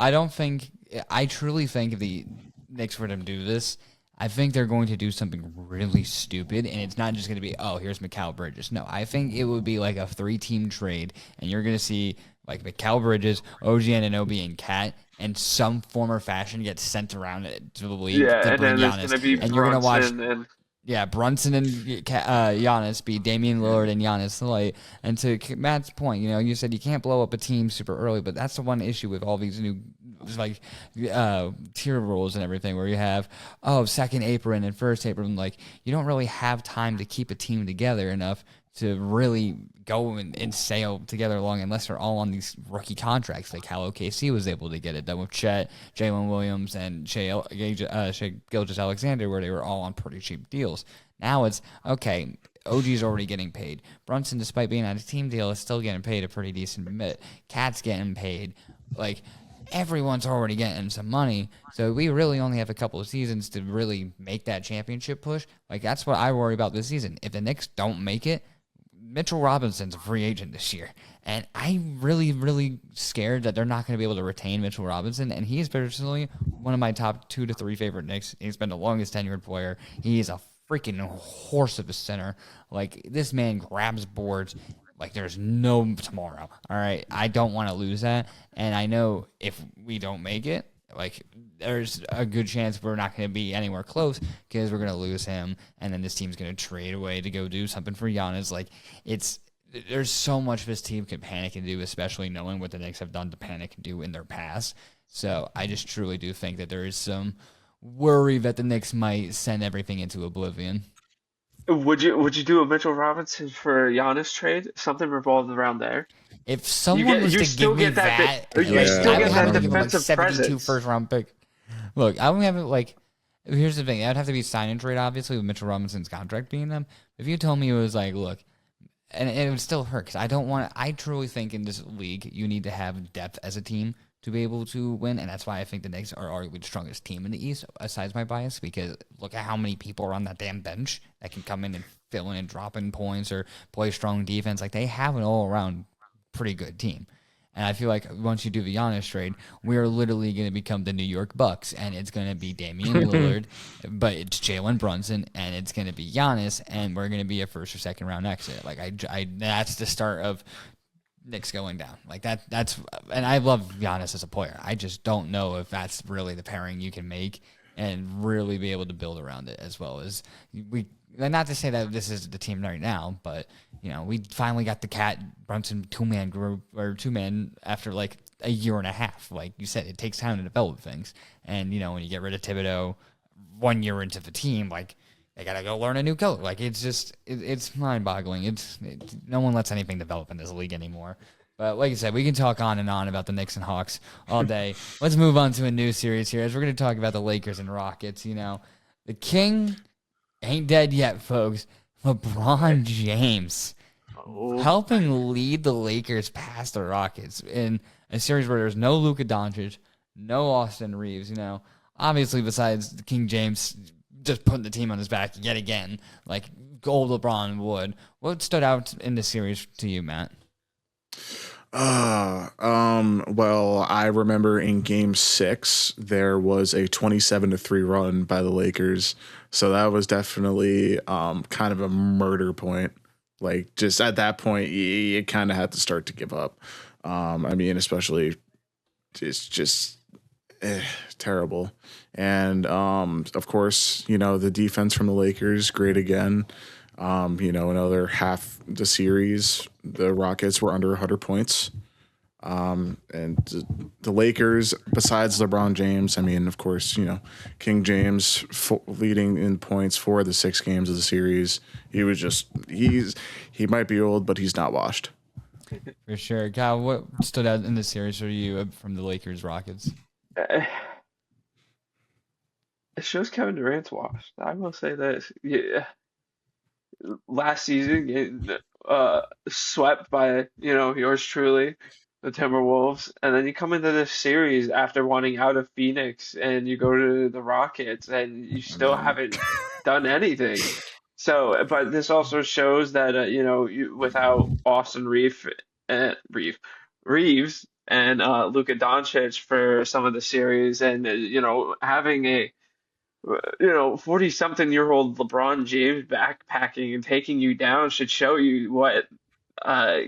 I truly think if the Knicks were to do this, I think they're going to do something really stupid, and it's not just going to be, here's Mikal Bridges. No, I think it would be like a 3-team trade, and you're going to see like Mikal Bridges, OG Anunoby, and Cat, and some form or fashion gets sent around to the league to bring Giannis. And you're going to watch Brunson and Giannis be Damian Lillard and Giannis. And to Matt's point, you said you can't blow up a team super early, but that's the one issue with all these new tier rules and everything where you have second apron and first apron. You don't really have time to keep a team together enough to really go and sail together along unless they're all on these rookie contracts like how OKC was able to get it done with Chet, Jalen Williams, and Shai Gilgeous-Alexander, where they were all on pretty cheap deals. Now it's, okay, OG's already getting paid. Brunson, despite being on a team deal, is still getting paid a pretty decent bit. Cat's getting paid. Everyone's already getting some money, so we really only have a couple of seasons to really make that championship push. That's what I worry about this season. If the Knicks don't make it, Mitchell Robinson's a free agent this year, and I'm really, really scared that they're not going to be able to retain Mitchell Robinson, and he is personally one of my top 2 to 3 favorite Knicks. He's been the longest tenured player. He is a freaking horse of a center. This man grabs boards there's no tomorrow. All right, I don't want to lose that, and I know if we don't make it, Like, there's a good chance we're not going to be anywhere close because we're going to lose him, and then this team's going to trade away to go do something for Giannis. Like, there's so much this team can panic and do, especially knowing what the Knicks have done to panic and do in their past. So I just truly do think that there is some worry that the Knicks might send everything into oblivion. Would you do a Mitchell Robinson for Giannis trade? Something revolved around there. If someone was to still give me get that, you Yeah. still I would get have that to give him like defensive 72 presence. first-round pick. Look, I would have it like, here's the thing. I'd have to be sign and trade, obviously, with Mitchell Robinson's contract being them. If you told me it was like, look, and it would still hurt because I truly think in this league, you need to have depth as a team to be able to win. And that's why I think the Knicks are arguably the strongest team in the East, aside my bias, because look at how many people are on that damn bench that can come in and fill in and drop in points or play strong defense. Like, they have an all-around pretty good team. And I feel like once you do the Giannis trade, we're literally going to become the New York Bucks, and it's going to be Damian Lillard, but it's Jalen Brunson, and it's going to be Giannis, and we're going to be a first or second round exit. Like, that's the start of Knicks going down. Like, that's, and I love Giannis as a player. I just don't know if that's really the pairing you can make and really be able to build around it as well as we. Not to say that this is the team right now, but we finally got the Cat Brunson two-man group or two-man after like a year and a half. Like you said, it takes time to develop things, and when you get rid of Thibodeau 1 year into the team, like they gotta go learn a new coach. Like it's just it's mind-boggling. No one lets anything develop in this league anymore. But like I said, we can talk on and on about the Knicks and Hawks all day. Let's move on to a new series here, as we're going to talk about the Lakers and Rockets. The King ain't dead yet, folks. LeBron James helping lead the Lakers past the Rockets in a series where there's no Luka Doncic, no Austin Reeves. Obviously besides King James just putting the team on his back yet again, like old LeBron would. What stood out in the series to you, Matt? Well, I remember in Game 6 there was a 27-3 run by the Lakers, so that was definitely kind of a murder point. Like, just at that point, you kind of had to start to give up. Especially it's just terrible. And of course, the defense from the Lakers, great again. Another half the series, the Rockets were under 100 points. And the Lakers, besides LeBron James, of course, King James leading in points for the 6 games of the series. He might be old, but he's not washed. For sure. Kyle, what stood out in the series for you from the Lakers Rockets? It shows Kevin Durant's washed. I will say this. Yeah. Last season, swept by, yours truly, the Timberwolves. And then you come into this series after wanting out of Phoenix and you go to the Rockets and you still haven't done anything. So, but this also shows that, without Austin Reeves and Luka Doncic for some of the series and, having a 40-something-year-old LeBron James backpacking and taking you down should show you what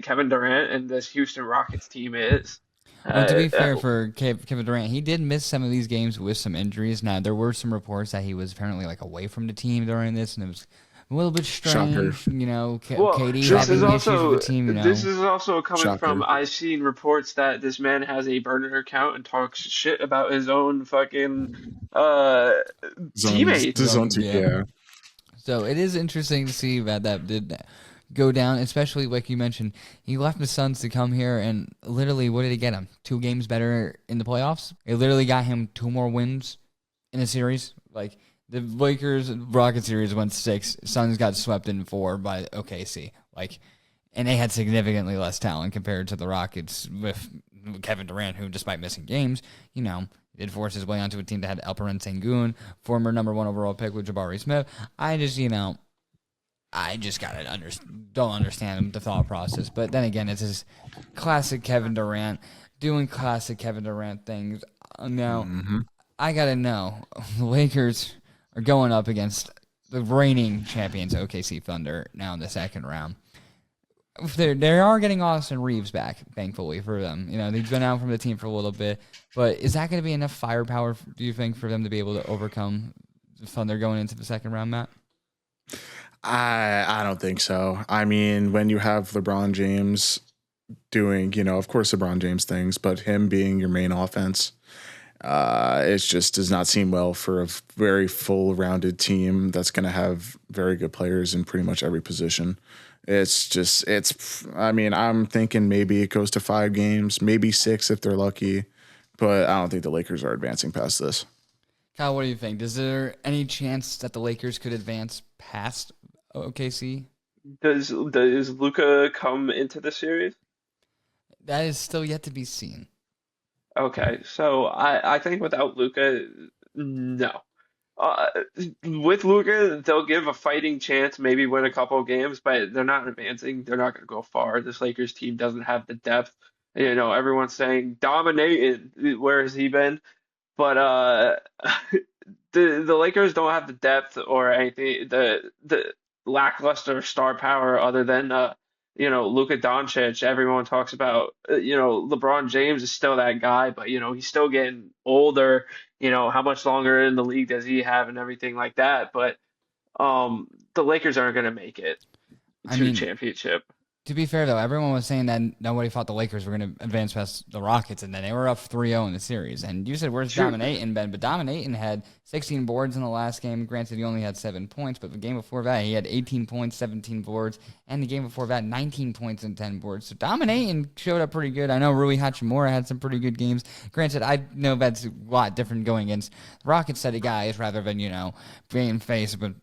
Kevin Durant and this Houston Rockets team is. Well, to be fair for Kevin Durant, he did miss some of these games with some injuries. Now, there were some reports that he was apparently away from the team during this, and it was a little bit strange. KD having issues with the team. This is also coming Shocker. from, I've seen reports that this man has a burner account and talks shit about his own fucking teammates. His own team, yeah. So it is interesting to see that did go down, especially like you mentioned. He left the Suns to come here, and literally, what did he get him? 2 games better in the playoffs? It literally got him 2 more wins in a series. Like, the Lakers Rocket series went 6. Suns got swept in 4 by OKC. And they had significantly less talent compared to the Rockets with Kevin Durant, who, despite missing games, did force his way onto a team that had Alperen Sengun, former number 1 overall pick with Jabari Smith. I just don't understand the thought process. But then again, it's his classic Kevin Durant doing classic Kevin Durant things. Now, I gotta know, the Lakers are going up against the reigning champions OKC Thunder now in the second round. They are getting Austin Reeves back, thankfully for them. They've been out from the team for a little bit, but is that going to be enough firepower? Do you think for them to be able to overcome the Thunder going into the second round, Matt? I don't think so. I mean, when you have LeBron James doing, of course, LeBron James things, but him being your main offense, it just does not seem well for a very full-rounded team that's going to have very good players in pretty much every position. I mean, I'm thinking maybe it goes to 5 games, maybe 6 if they're lucky, but I don't think the Lakers are advancing past this. Kyle, what do you think? Is there any chance that the Lakers could advance past OKC? Does Luca come into the series? That is still yet to be seen. Okay, so I think without Luca, no. Uh, with Luca, they'll give a fighting chance, maybe win a couple of games, but they're not advancing. They're not going to go far. This Lakers team doesn't have the depth. Everyone's saying dominated. Where has he been? But the Lakers don't have the depth or anything, the lackluster star power other than Luka Doncic. Everyone talks about LeBron James is still that guy, but he's still getting older. How much longer in the league does he have and everything like that? But the Lakers aren't going to make it I to mean, championship. to be fair, though, everyone was saying that nobody thought the Lakers were going to advance past the Rockets, and then they were up 3-0 in the series. And you said, where's Sure. Dominating, Ben? But Dominating had 16 boards in the last game. Granted, he only had 7 points, but the game before that, he had 18 points, 17 boards, and the game before that, 19 points and 10 boards. So Dominating showed up pretty good. I know Rui Hachimura had some pretty good games. Granted, I know that's a lot different going against Rockets set of guys rather than, being faced with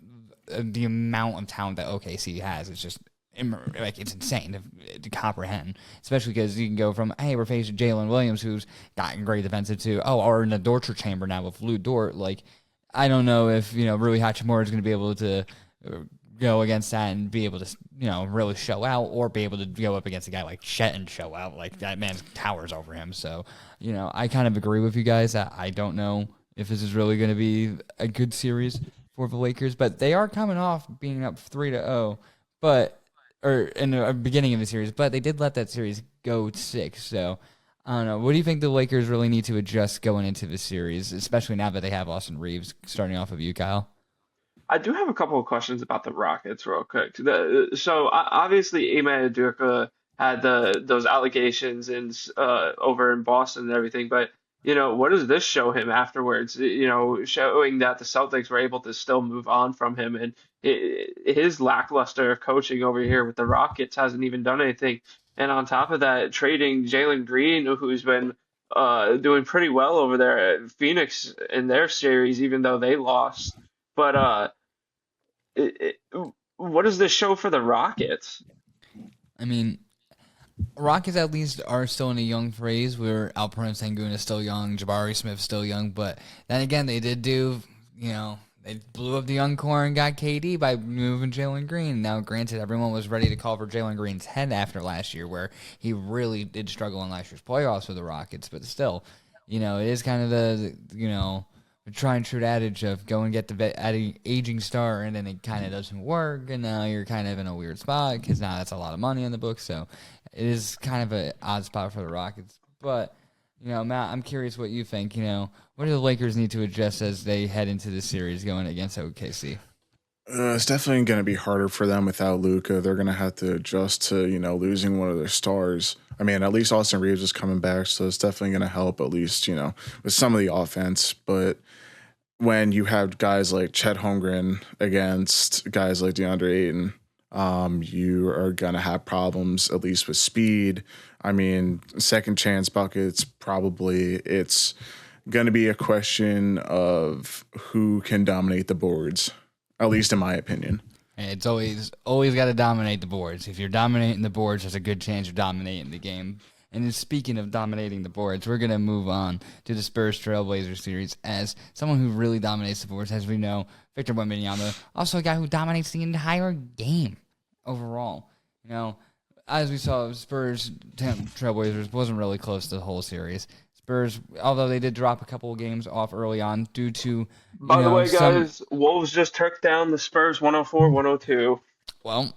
the amount of talent that OKC has. It's just it's insane to comprehend, especially because you can go from, hey, we're facing Jalen Williams, who's gotten great defensive, to, or in the torture chamber now with Lou Dort. I don't know if, Rui Hachimura is going to be able to go against that and be able to, really show out, or be able to go up against a guy like Chet and show out. That man towers over him. So, I kind of agree with you guys. I don't know if this is really going to be a good series for the Lakers, but they are coming off being up 3-0, or in the beginning of the series, but they did let that series go 6. So, I don't know. What do you think the Lakers really need to adjust going into the series, especially now that they have Austin Reeves? Starting off of you, Kyle. I do have a couple of questions about the Rockets real quick. Obviously Ime Udoka had those allegations over in Boston and everything, but what does this show him afterwards? Showing that the Celtics were able to still move on from him, and his lackluster coaching over here with the Rockets hasn't even done anything. And on top of that, trading Jalen Green, who's been doing pretty well over there at Phoenix in their series, even though they lost. But it, it, what does this show for the Rockets? I mean, Rockets at least are still in a young phase where Alperen Sengun is still young, Jabari Smith's still young, but then again, they did they blew up the young core and got KD by moving Jalen Green. Now, granted, everyone was ready to call for Jalen Green's head after last year, where he really did struggle in last year's playoffs with the Rockets, but still, it is kind of the try and true adage of go and get the aging star, and then it kind of doesn't work, and now you're kind of in a weird spot because now that's a lot of money in the book, so it is kind of an odd spot for the Rockets. But, Matt, I'm curious what you think. What do the Lakers need to adjust as they head into the series going against OKC? It's definitely going to be harder for them without Luka. They're going to have to adjust to, losing one of their stars. I mean, at least Austin Reeves is coming back, so it's definitely going to help at least, with some of the offense. But when you have guys like Chet Holmgren against guys like DeAndre Ayton, you are going to have problems, at least with speed. I mean, second chance buckets, probably it's going to be a question of who can dominate the boards, at least in my opinion. It's always got to dominate the boards. If you're dominating the boards, there's a good chance you're dominating the game. And then speaking of dominating the boards, we're going to move on to the Spurs Trailblazers series as someone who really dominates the boards, as we know, Victor Wembanyama, also a guy who dominates the entire game overall. As we saw, Spurs Trailblazers wasn't really close to the whole series. Spurs, although they did drop a couple of games off early on due to, By the way, guys, Wolves just took down the Spurs 104-102. Well,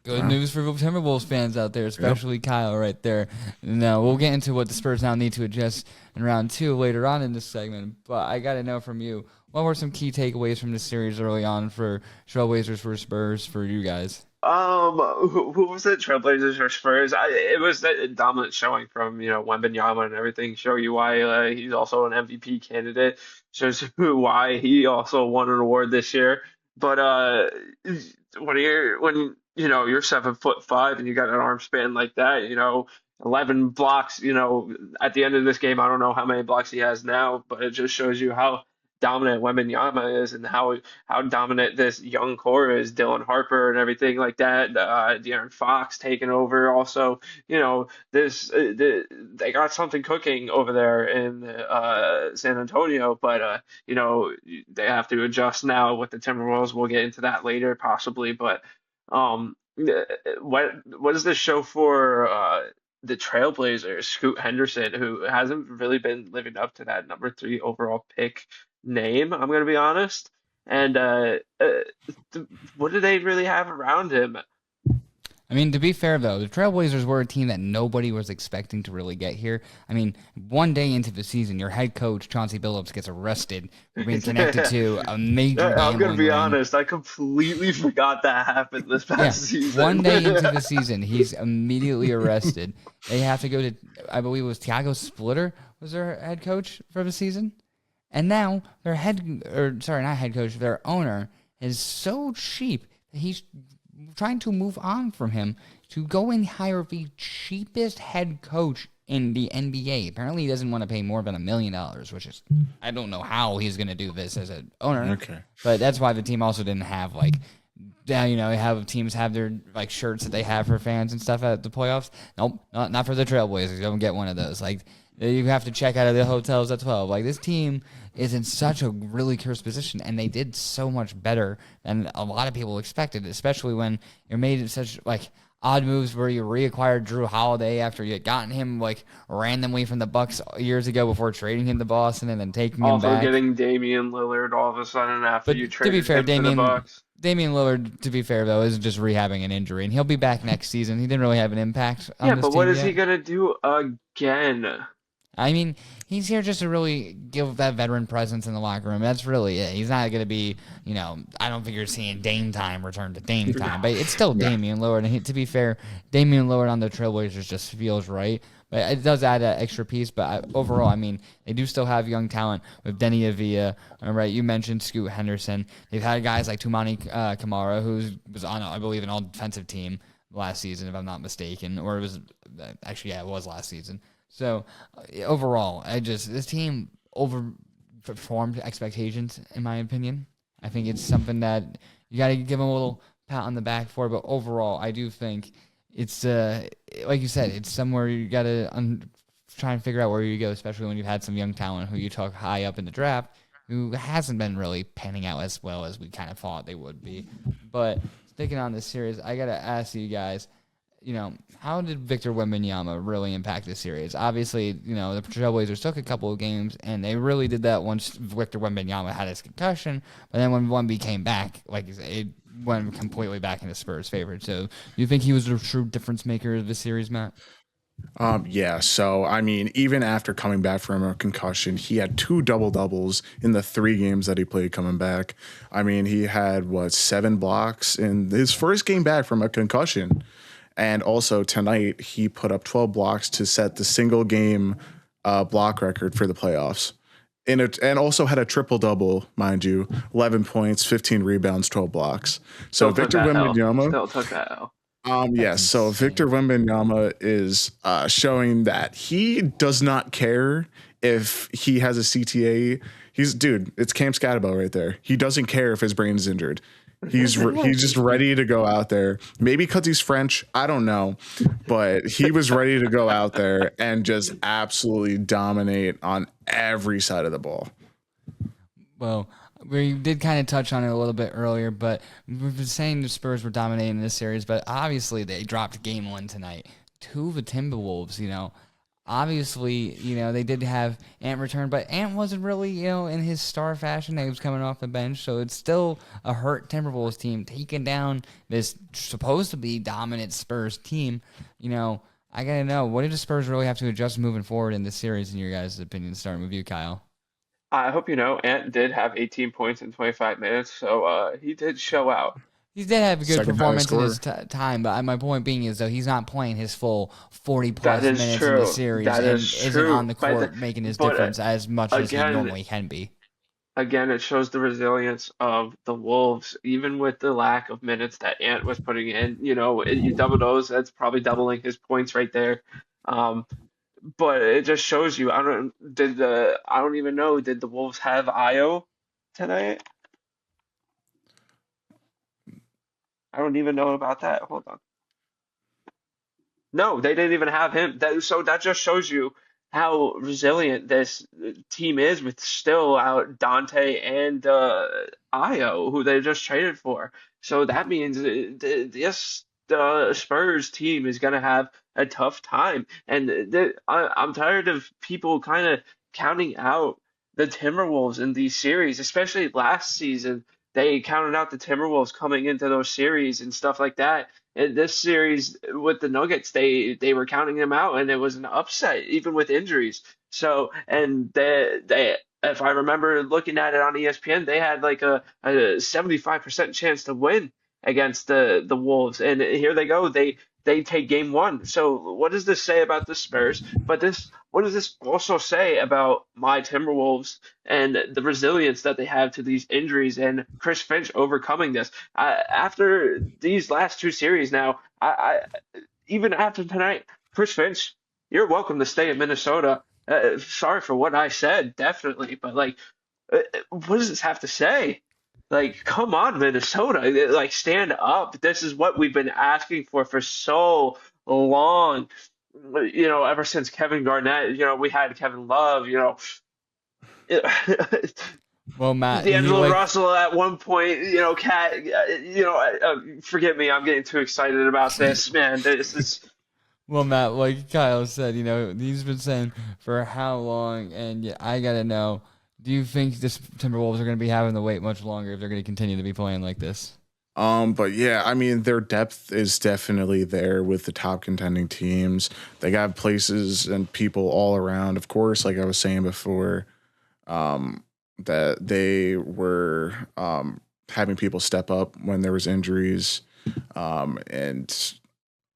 Good news for Timberwolves fans out there, especially Kyle right there. Now, we'll get into what the Spurs now need to adjust in round 2 later on in this segment, but I got to know from you, what were some key takeaways from this series early on for Trailblazers for Spurs for you guys? Who was it? Trailblazers or Spurs? It was a dominant showing from, Wembanyama and everything. Show you why he's also an MVP candidate. Shows you why he also won an award this year. But when you're 7'5" and you got an arm span like that, 11 blocks, at the end of this game, I don't know how many blocks he has now, but it just shows you how dominant Wembanyama is and how dominant this young core is. Dylan Harper and everything like that. De'Aaron Fox taking over. Also, they got something cooking over there in San Antonio, but they have to adjust now with the Timberwolves. We'll get into that later, possibly. But what does this show for the Trailblazers? Scoot Henderson, who hasn't really been living up to that number 3 overall pick name, I'm going to be honest. And what do they really have around him? I mean, to be fair, though, the Trailblazers were a team that nobody was expecting to really get here. I mean, one day into the season, your head coach, Chauncey Billups, gets arrested for being connected to a major I'm going to be ring. honest, I completely forgot that happened this past season. One day into the season, he's immediately arrested. They have to go to, I believe it was Thiago Splitter was their head coach for the season. And now their their owner is so cheap that he's trying to move on from him to go and hire the cheapest head coach in the NBA. Apparently, he doesn't want to pay more than $1 million, which is, I don't know how he's going to do this as an owner. Okay. But that's why the team also didn't have have teams have their shirts that they have for fans and stuff at the playoffs. Nope, not for the Trailblazers. Don't get one of those. You have to check out of the hotels at 12. This team is in such a really cursed position, and they did so much better than a lot of people expected, especially when you're made such odd moves where you reacquired Drew Holiday after you had gotten him randomly from the Bucks years ago before trading him to Boston and then taking him back. Also getting Damian Lillard all of a sudden after you traded him to the Bucks. Damian Lillard, to be fair, though, is just rehabbing an injury, and he'll be back next season. He didn't really have an impact on this team. Yeah, but what is he going to do again? I mean, he's here just to really give that veteran presence in the locker room. That's really it. He's not going to be, I don't think you're seeing Dame time return to Dame time, but it's still Damian Lillard. And to be fair, Damian Lillard on the Trailblazers just feels right. But it does add an extra piece. But overall, I mean, they do still have young talent with Denny Avila. Right, you mentioned Scoot Henderson. They've had guys like Tumani Kamara, who was on, I believe, an all-defensive team last season, if I'm not mistaken. Or it was last season. So, overall, this team overperformed expectations, in my opinion. I think it's something that you got to give them a little pat on the back for. But overall, I do think it's, like you said, it's somewhere you got to try and figure out where you go, especially when you've had some young talent who you took high up in the draft who hasn't been really panning out as well as we kind of thought they would be. But sticking on this series, I got to ask you guys, how did Victor Wembanyama really impact this series? Obviously, the Trailblazers took a couple of games, and they really did that once Victor Wembanyama had his concussion. But then when Wemby came back, it went completely back into Spurs' favor. So do you think he was the true difference maker of the series, Matt? Yeah. So, I mean, even after coming back from a concussion, he had 2 double-doubles in the 3 games that he played coming back. I mean, he had, 7 blocks in his first game back from a concussion. And also tonight, he put up 12 blocks to set the single game block record for the playoffs. And also had a triple-double, mind you, 11 points, 15 rebounds, 12 blocks. So Victor Wembanyama. Still took that L. Yes. So Victor Wembanyama is showing that he does not care if he has a CTA. It's Cam Scatterbo right there. He doesn't care if his brain is injured. He's just ready to go out there. Maybe because he's French, I don't know, but he was ready to go out there and just absolutely dominate on every side of the ball. Well, we did kind of touch on it a little bit earlier, but we've been saying the Spurs were dominating this series, but obviously they dropped game 1 tonight to the Timberwolves. obviously, they did have Ant return, but Ant wasn't really, in his star fashion. He was coming off the bench, so it's still a hurt Timberwolves team taking down this supposed to be dominant Spurs team. I gotta know, what do the Spurs really have to adjust moving forward in this series, in your guys' opinion? Starting with you, Kyle. I hope you know Ant did have 18 points in 25 minutes, so he did show out. He did have a good Second performance in his highest time, but my point being is, though, he's not playing his full 40-plus That is minutes in true. the series That and is isn't true. on the But court making his but difference as much as he again, normally can be. again, it shows the resilience of the Wolves, even with the lack of minutes that Ant was putting in. You double those, that's probably doubling his points right there. Um, but it just shows you. I don't even know. Did the Wolves have Io tonight? I don't even know about that. Hold on. No, they didn't even have him. So that just shows you how resilient this team is with still out Dante and Io, who they just traded for. So that means this Spurs team is going to have a tough time. And I'm tired of people kind of counting out the Timberwolves in these series, especially last season. They counted out the Timberwolves coming into those series and stuff like that. In this series with the Nuggets, they were counting them out, and it was an upset, even with injuries. So, and they if I remember looking at it on ESPN, they had like a 75% chance to win against the Wolves, and here they go. They take game one. So, what does this say about the Spurs? What does this also say about my Timberwolves and the resilience that they have to these injuries and Chris Finch overcoming this? After these last two series now, even after tonight, Chris Finch, you're welcome to stay in Minnesota. Sorry for what I said, definitely, but like, what does this have to say? Like, come on, Minnesota, like stand up. This is what we've been asking for so long. Ever since Kevin Garnett, we had Kevin Love, Well, Matt, D'Angelo Russell at one point, Cat, forgive me, I'm getting too excited about this, man. This is well, Matt, like Kyle said, he's been saying for how long, and I gotta know, do you think this Timberwolves are going to be having to wait much longer if they're going to continue to be playing like this? But yeah, I mean, their depth is definitely there with the top contending teams. They got places and people all around. Of course, like I was saying before, that they were having people step up when there was injuries, and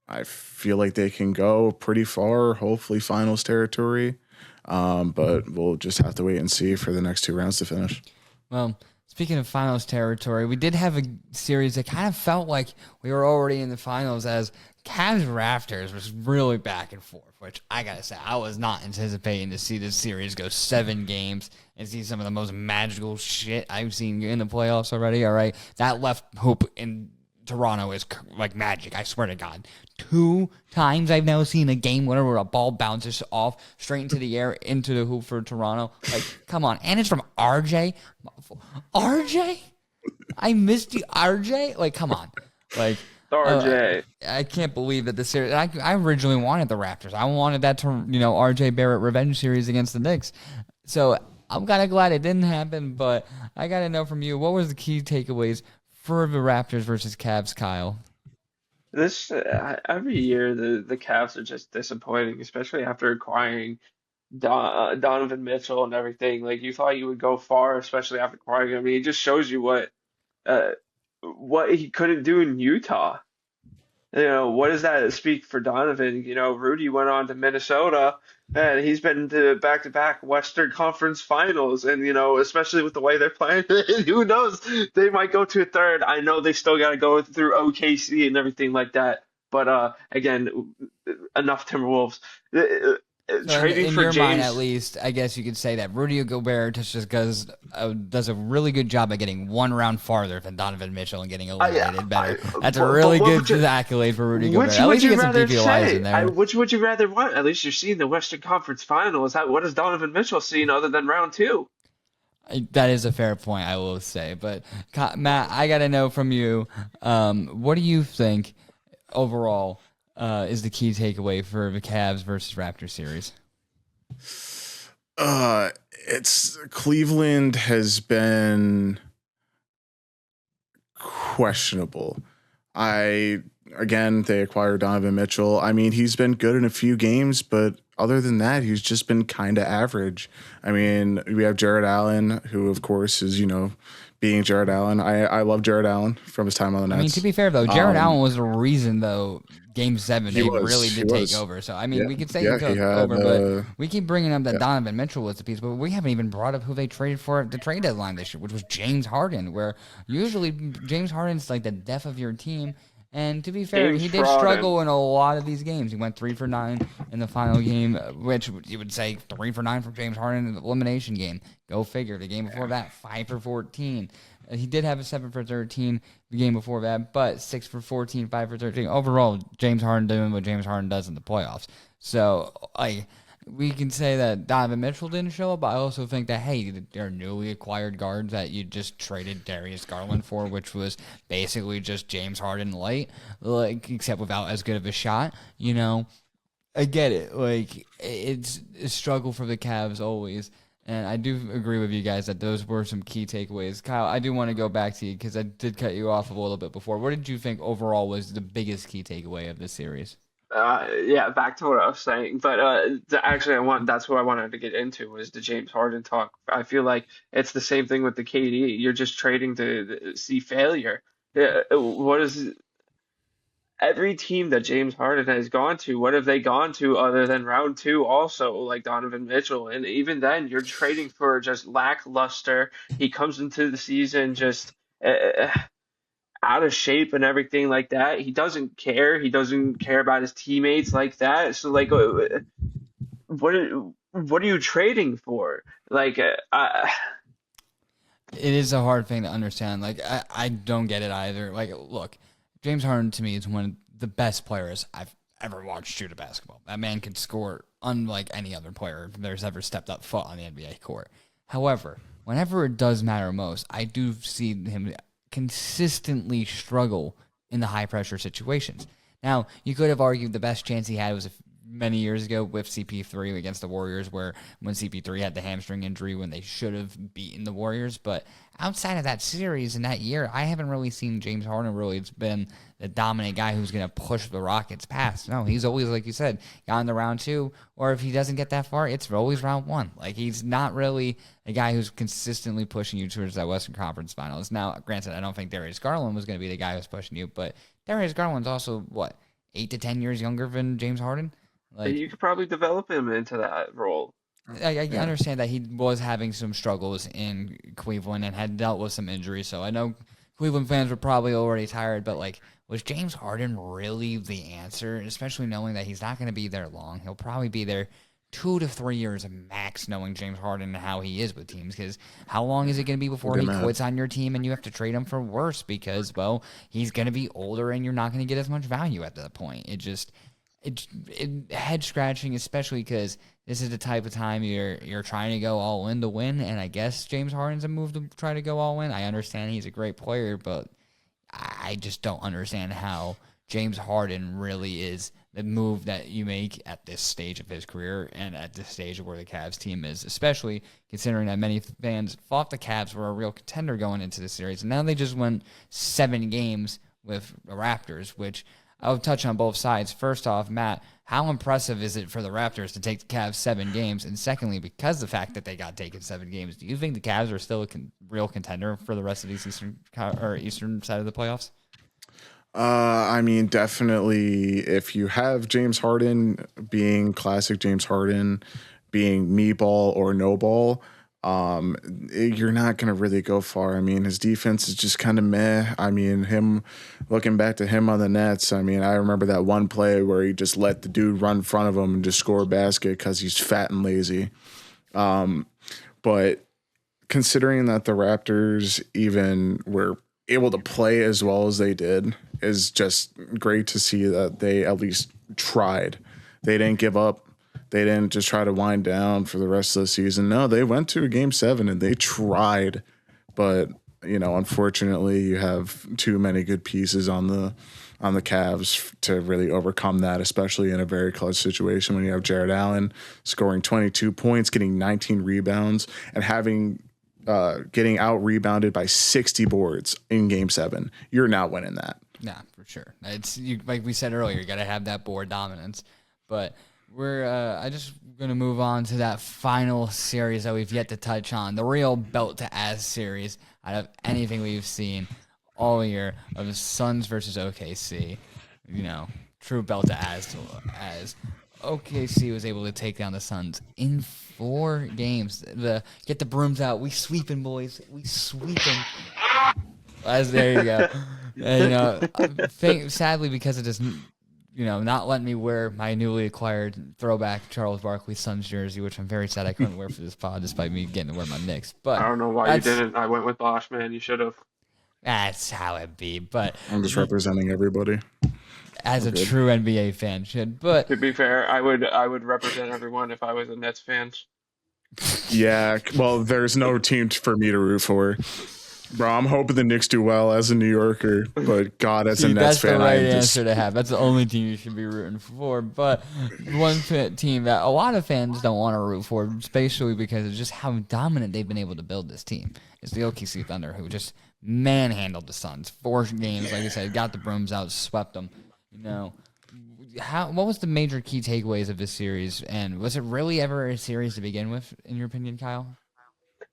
I feel like they can go pretty far, hopefully finals territory. But we'll just have to wait and see for the next two rounds to finish. Well, speaking of finals territory, we did have a series that kind of felt like we were already in the finals, as Cavs Raptors was really back and forth, which I gotta say, I was not anticipating to see this series go 7 games and see some of the most magical shit I've seen in the playoffs already. All right, that left hoop in Toronto is like magic, I swear to God. 2 times I've now seen a game winner where a ball bounces off straight into the air into the hoop for Toronto. Like, come on. And it's from RJ. RJ? I missed you, RJ? Like, come on. Like, RJ. I can't believe that this series. I originally wanted the Raptors. I wanted that to, RJ Barrett revenge series against the Knicks. So I'm kind of glad it didn't happen, but I got to know from you, what was the key takeaways for the Raptors versus Cavs, Kyle? This every year the Cavs are just disappointing, especially after acquiring Donovan Mitchell and everything. Like you thought you would go far, especially after acquiring him. I mean, it just shows you uh, what he couldn't do in Utah. What does that speak for Donovan? Rudy went on to Minnesota and he's been to back-to-back Western Conference Finals. And, especially with the way they're playing, who knows? They might go to a third. I know they still got to go through OKC and everything like that. But again, enough Timberwolves. So Trading in for your mind, at James. least, I guess you could say that Rudy Gobert just does a really good job at getting one round farther than Donovan Mitchell and getting eliminated better. That's a really good accolade for Rudy Gobert. Which At would least you you get some rather DPOIs say? in there. Which would you rather want? At least you're seeing the Western Conference Finals. What does Donovan Mitchell seen other than round two? That is a fair point, I will say. But Matt, I got to know from you, what do you think overall is the key takeaway for the Cavs versus Raptors series? It's Cleveland has been questionable. They acquired Donovan Mitchell. I mean, he's been good in a few games, but other than that, he's just been kind of average. I mean, we have Jared Allen, who of course is, being Jared Allen. I love Jared Allen from his time on the Nets. I mean, to be fair though, Jared Allen was the reason though. Game 7, they really did take over. So I mean, we could say he took over, but we keep bringing up that Donovan Mitchell was the piece, but we haven't even brought up who they traded for at the trade deadline this year, which was James Harden. Where usually James Harden's like the death of your team. And to be fair, he did struggle in a lot of these games. He went 3 for 9 in the final game, which you would say 3 for 9 from James Harden in the elimination game. Go figure. The game before that, 5 for 14. He did have a 7 for 13 the game before that, but 6 for 14, 5 for 13. Overall, James Harden doing what James Harden does in the playoffs. So, we can say that Donovan Mitchell didn't show up, but I also think that, hey, they're newly acquired guards that you just traded Darius Garland for, which was basically just James Harden light, except without as good of a shot. I get it. It's a struggle for the Cavs always. And I do agree with you guys that those were some key takeaways. Kyle, I do want to go back to you because I did cut you off a little bit before. What did you think overall was the biggest key takeaway of this series? Back to what I was saying. But actually, that's what I wanted to get into was the James Harden talk. I feel like it's the same thing with the KD. You're just trading to see failure. What is every team that James Harden has gone to, what have they gone to other than round 2 also, like Donovan Mitchell? And even then, you're trading for just lackluster. He comes into the season just out of shape and everything like that. He doesn't care. He doesn't care about his teammates like that. So, what are you trading for? It is a hard thing to understand. I don't get it either. Look, James Harden to me is one of the best players I've ever watched shoot a basketball. That man can score unlike any other player there's ever stepped up foot on the NBA court. However, whenever it does matter most, I do see him consistently struggle in the high pressure situations. Now, you could have argued the best chance he had was many years ago with CP3 against the Warriors, when CP3 had the hamstring injury when they should have beaten the Warriors. But outside of that series in that year, I haven't really seen James Harden really been the dominant guy who's going to push the Rockets past. No, he's always, like you said, got into round 2, or if he doesn't get that far, it's always round 1. He's not really a guy who's consistently pushing you towards that Western Conference Finals. Now, granted, I don't think Darius Garland was going to be the guy who's pushing you, but Darius Garland's also, 8 to 10 years younger than James Harden? You could probably develop him into that role. I understand that he was having some struggles in Cleveland and had dealt with some injuries, so I know Cleveland fans were probably already tired, but was James Harden really the answer? Especially knowing that he's not going to be there long. He'll probably be there 2 to 3 years max, knowing James Harden and how he is with teams, because how long is it going to be before he quits on your team and you have to trade him for worse because, he's going to be older and you're not going to get as much value at that point. It's head scratching, especially because this is the type of time you're trying to go all in to win, and I guess James Harden's a move to try to go all in. I understand he's a great player, but I just don't understand how James Harden really is the move that you make at this stage of his career and at this stage of where the Cavs team is, especially considering that many fans thought the Cavs were a real contender going into the series, and now they just won 7 games with the Raptors, which I'll touch on both sides. First off, Matt, how impressive is it for the Raptors to take the Cavs 7 games? And secondly, because of the fact that they got taken 7 games, do you think the Cavs are still a real contender for the rest of these eastern side of the playoffs? I mean, definitely if you have James Harden being classic James Harden, being me ball or no ball, you're not going to really go far. I mean, his defense is just kind of meh. I mean, looking back to him on the Nets, I mean, I remember that one play where he just let the dude run in front of him and just score a basket because he's fat and lazy. But considering that the Raptors even were able to play as well as they did is just great to see that they at least tried. They didn't give up. They didn't just try to wind down for the rest of the season. No, they went to a game 7 and they tried. But, unfortunately, you have too many good pieces on the on the Cavs to really overcome that, especially in a very clutch situation when you have Jared Allen scoring 22 points, getting 19 rebounds, and getting out rebounded by 60 boards in Game 7. You're not winning that. Yeah, for sure. It's like we said earlier, you got to have that board dominance. But I just gonna move on to that final series that we've yet to touch on, the real belt to ass series out of anything we've seen all year of the Suns versus OKC. True belt to ass as OKC was able to take down the Suns in 4 games. Get the brooms out. We sweeping, boys. We sweeping. There you go. And, sadly, because of this, not letting me wear my newly acquired throwback Charles Barkley Suns jersey, which I'm very sad I couldn't wear for this pod, despite me getting to wear my Knicks. But I don't know why you didn't. I went with Bosch, man. You should have. That's how it be. But I'm just representing everybody. As a true NBA fan should. But to be fair, I would represent everyone if I was a Nets fan. Yeah, well, there's no team for me to root for. Bro, I'm hoping the Knicks do well as a New Yorker, but God, as a Nets fan, that's the right answer to have. That's the only team you should be rooting for. But one team that a lot of fans don't want to root for, especially because of just how dominant they've been able to build this team, is the OKC Thunder, who just manhandled the Suns. 4 games, like I said, got the brooms out, swept them. What was the major key takeaways of this series, and was it really ever a series to begin with, in your opinion, Kyle?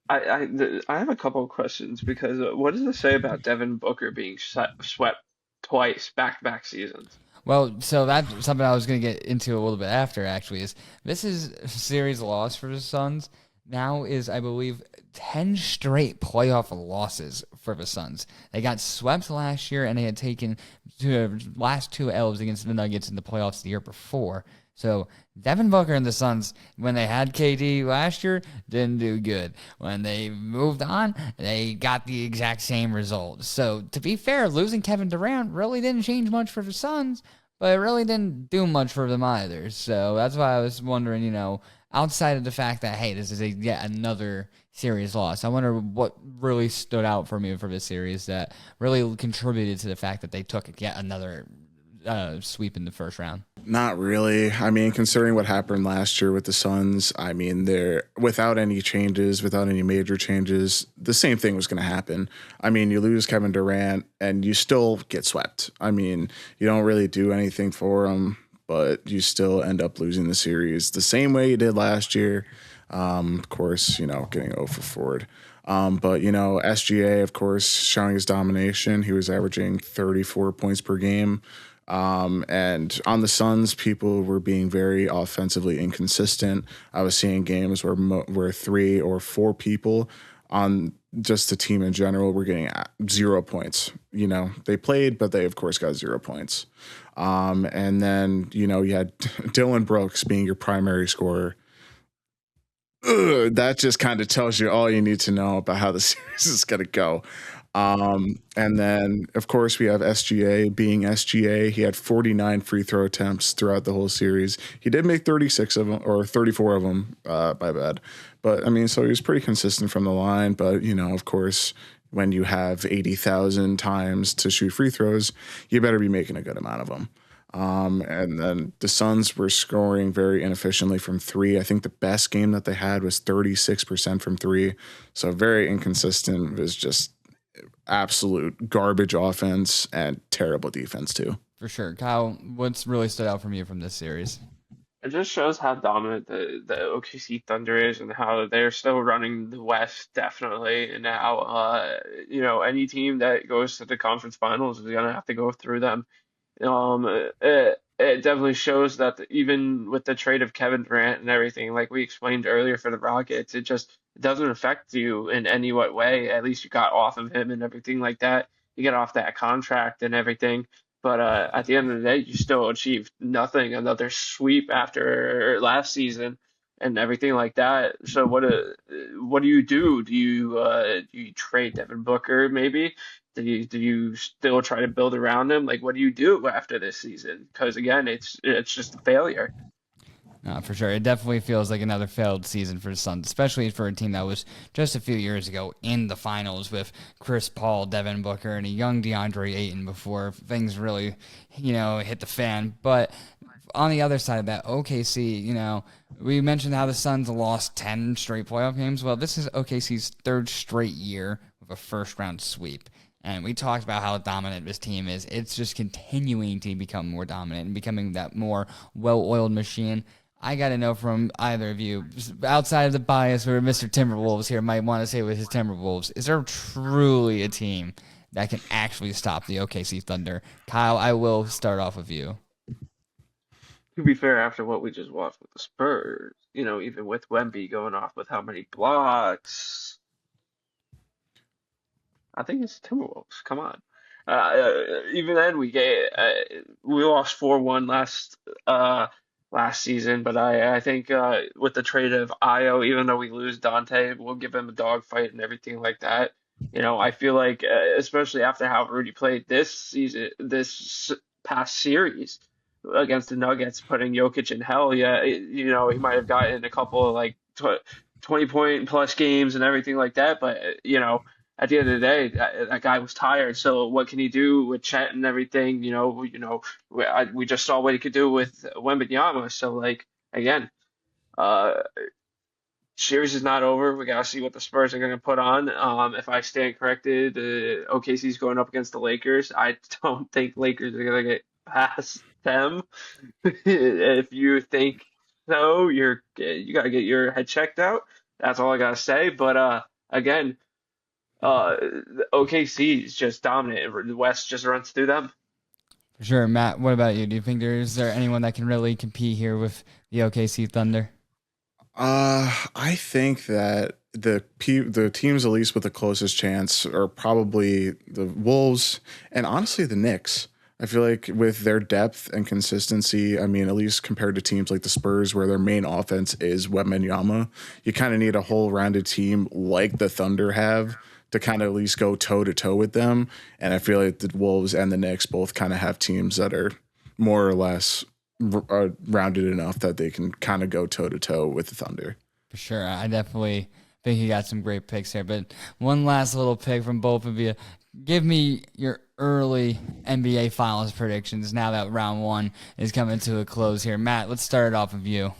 I have a couple of questions because what does it say about Devin Booker being swept twice back-to-back seasons? Well, so that's something I was going to get into a little bit after, actually, is this is a series loss for the Suns. Now is, I believe, 10 straight playoff losses for the Suns. They got swept last year, and they had taken the last 2 L's against the Nuggets in the playoffs the year before. So Devin Booker and the Suns, when they had KD last year, didn't do good. When they moved on, they got the exact same result. So to be fair, losing Kevin Durant really didn't change much for the Suns, but it really didn't do much for them either. So that's why I was wondering, outside of the fact that, hey, this is yet another series loss, I wonder what really stood out for me for this series that really contributed to the fact that they took yet another sweep in the first round. Not really. I mean, considering what happened last year with the Suns, I mean, they're without any changes, without any major changes, the same thing was going to happen. I mean, you lose Kevin Durant and you still get swept. I mean, you don't really do anything for them, but you still end up losing the series the same way you did last year. Of course, getting 0 for 4. But, SGA, of course, showing his domination. He was averaging 34 points per game. And on the Suns, people were being very offensively inconsistent. I was seeing games where 3 or 4 people on just the team in general were getting 0 points. They played, but they, of course, got 0 points. And then, you had Dylan Brooks being your primary scorer. That just kind of tells you all you need to know about how the series is going to go. And then, of course, we have SGA being SGA. He had 49 free throw attempts throughout the whole series. He did make 36 of them, or 34 of them, my bad. But, I mean, so he was pretty consistent from the line. But, of course, when you have 80,000 times to shoot free throws, you better be making a good amount of them. And then the Suns were scoring very inefficiently from 3. I think the best game that they had was 36% from 3. So very inconsistent. It was just absolute garbage offense and terrible defense too. For sure. Kyle, what's really stood out from you from this series? It just shows how dominant the OKC Thunder is and how they're still running the West, definitely. And how, any team that goes to the conference finals is going to have to go through them. It definitely shows that even with the trade of Kevin Durant and everything, like we explained earlier for the Rockets, it doesn't affect you in any what way. At least you got off of him and everything like that. You get off that contract and everything. But at the end of the day, you still achieved nothing. Another sweep after last season and everything like that. So what do you do? Do you trade Devin Booker maybe? Do you still try to build around him? Like, what do you do after this season? Because again, it's just a failure. For sure. It definitely feels like another failed season for the Suns, especially for a team that was just a few years ago in the finals with Chris Paul, Devin Booker, and a young DeAndre Ayton before things really, hit the fan. But on the other side of that, OKC, we mentioned how the Suns lost 10 straight playoff games. Well, this is OKC's third straight year with a first-round sweep. And we talked about how dominant this team is. It's just continuing to become more dominant and becoming that more well-oiled machine. I got to know from either of you, outside of the bias where Mr. Timberwolves here might want to say with his Timberwolves, is there truly a team that can actually stop the OKC Thunder? Kyle, I will start off with you. To be fair, after what we just watched with the Spurs, even with Wemby going off with how many blocks, I think it's Timberwolves. Come on. Even then, we lost 4-1 last season, but I think with the trade of Io, even though we lose Dante, we'll give him a dogfight and everything like that. I feel like especially after how Rudy played this season, past series against the Nuggets, putting Jokic in hell. Yeah, he might have gotten a couple of like 20-point plus games and everything like that, but at the end of the day, that guy was tired. So what can he do with Chet and everything? We just saw what he could do with Wembanyama. So like again, uh, series is not over. We gotta see what the Spurs are gonna put on. If I stand corrected, OKC's going up against the Lakers. I don't think Lakers are gonna get past them. If you think so, you gotta get your head checked out. That's all I gotta say. But again. The OKC is just dominant. The West just runs through them. For sure. Matt, what about you? Do you think is there anyone that can really compete here with the OKC Thunder? I think that the teams at least with the closest chance are probably the Wolves and honestly the Knicks. I feel like with their depth and consistency, I mean, at least compared to teams like the Spurs, where their main offense is Wembanyama, you kind of need a whole rounded team like the Thunder have to kind of at least go toe to toe with them. And I feel like the Wolves and the Knicks both kind of have teams that are more or less rounded enough that they can kind of go toe to toe with the Thunder. For sure. I definitely think you got some great picks here. But one last little pick from both of you. Give me your early NBA Finals predictions now that round one is coming to a close here. Matt, let's start it off with you.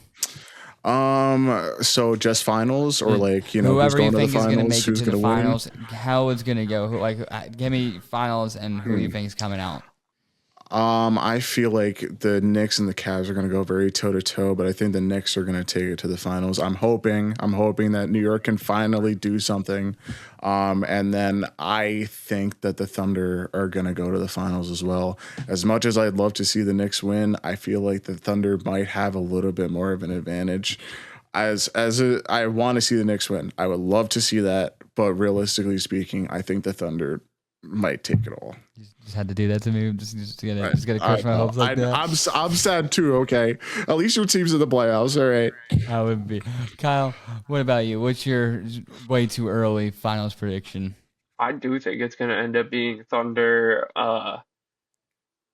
So just finals or like, whoever who's you going think to the is going to finals, make it who's to the going to win? finals, how it's going to go. Give me finals and who you think is coming out. I feel like the Knicks and the Cavs are going to go very toe to toe, but I think the Knicks are going to take it to the finals. I'm hoping that New York can finally do something. And then I think that the Thunder are going to go to the finals as well. As much as I'd love to see the Knicks win, I feel like the Thunder might have a little bit more of an advantage. I want to see the Knicks win. I would love to see that, but realistically speaking, I think the Thunder might take it all. Just had to do that to me. Just gotta crush my hopes like that. I'm sad too. Okay, at least your team's in the playoffs. All right. I would be. Kyle, what about you? What's your way too early finals prediction? I do think it's going to end up being Thunder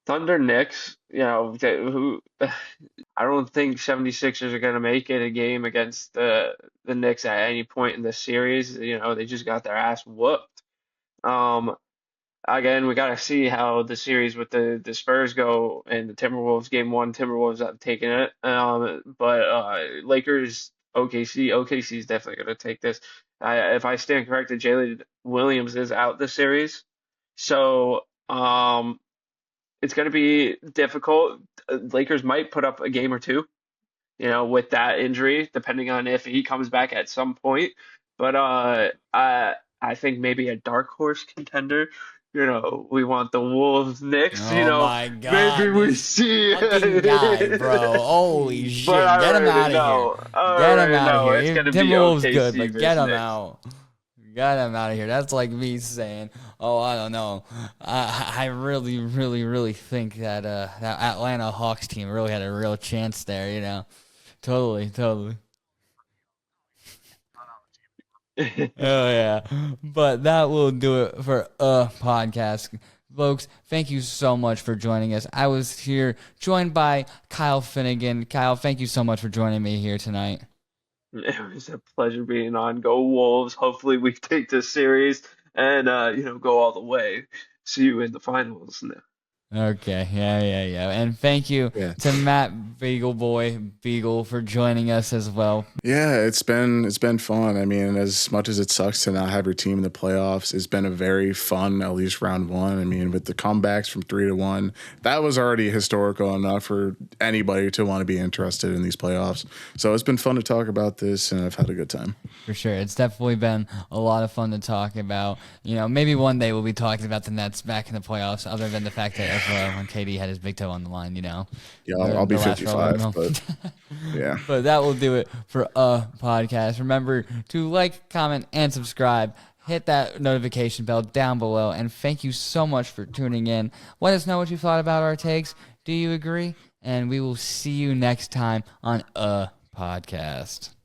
Knicks. Who I don't think 76ers are going to make it a game against the Knicks at any point in this series. They just got their ass whooped. Um, Again, we got to see how the series with the Spurs go and the Timberwolves game one. Timberwolves have taken it. But Lakers, OKC is definitely going to take this. If I stand corrected, Jalen Williams is out this series. So it's going to be difficult. Lakers might put up a game or two, with that injury, depending on if he comes back at some point. But I think maybe a dark horse contender. We want the Wolves Knicks. Oh my God, maybe we see fucking guy, bro. Holy shit! But Get him out know. of here. Get him out of It's here. gonna be Timberwolves OKC good, but get versus him Knicks. out. Get him out of here. That's like me saying, "Oh, I don't know." I really, really, really think that that Atlanta Hawks team really had a real chance there. Totally. Oh yeah, but that will do it for a podcast. Folks, thank you so much for joining us. I was here joined by Kyle Finnegan. Kyle, thank you so much for joining me here tonight. It was a pleasure being on. Go Wolves. Hopefully we take this series and go all the way. See you in the finals. Okay, yeah. And thank you to Matt Beagle for joining us as well. Yeah, it's been fun. I mean, as much as it sucks to not have your team in the playoffs, it's been a very fun, at least round one. I mean, with the comebacks from 3-1, that was already historical enough for anybody to want to be interested in these playoffs. So it's been fun to talk about this, and I've had a good time. For sure. It's definitely been a lot of fun to talk about. Maybe one day we'll be talking about the Nets back in the playoffs, other than the fact that when KD had his big toe on the line, Yeah, I'll be 55, but yeah. But that will do it for a podcast. Remember to like, comment, and subscribe. Hit that notification bell down below. And thank you so much for tuning in. Let us know what you thought about our takes. Do you agree? And we will see you next time on a podcast.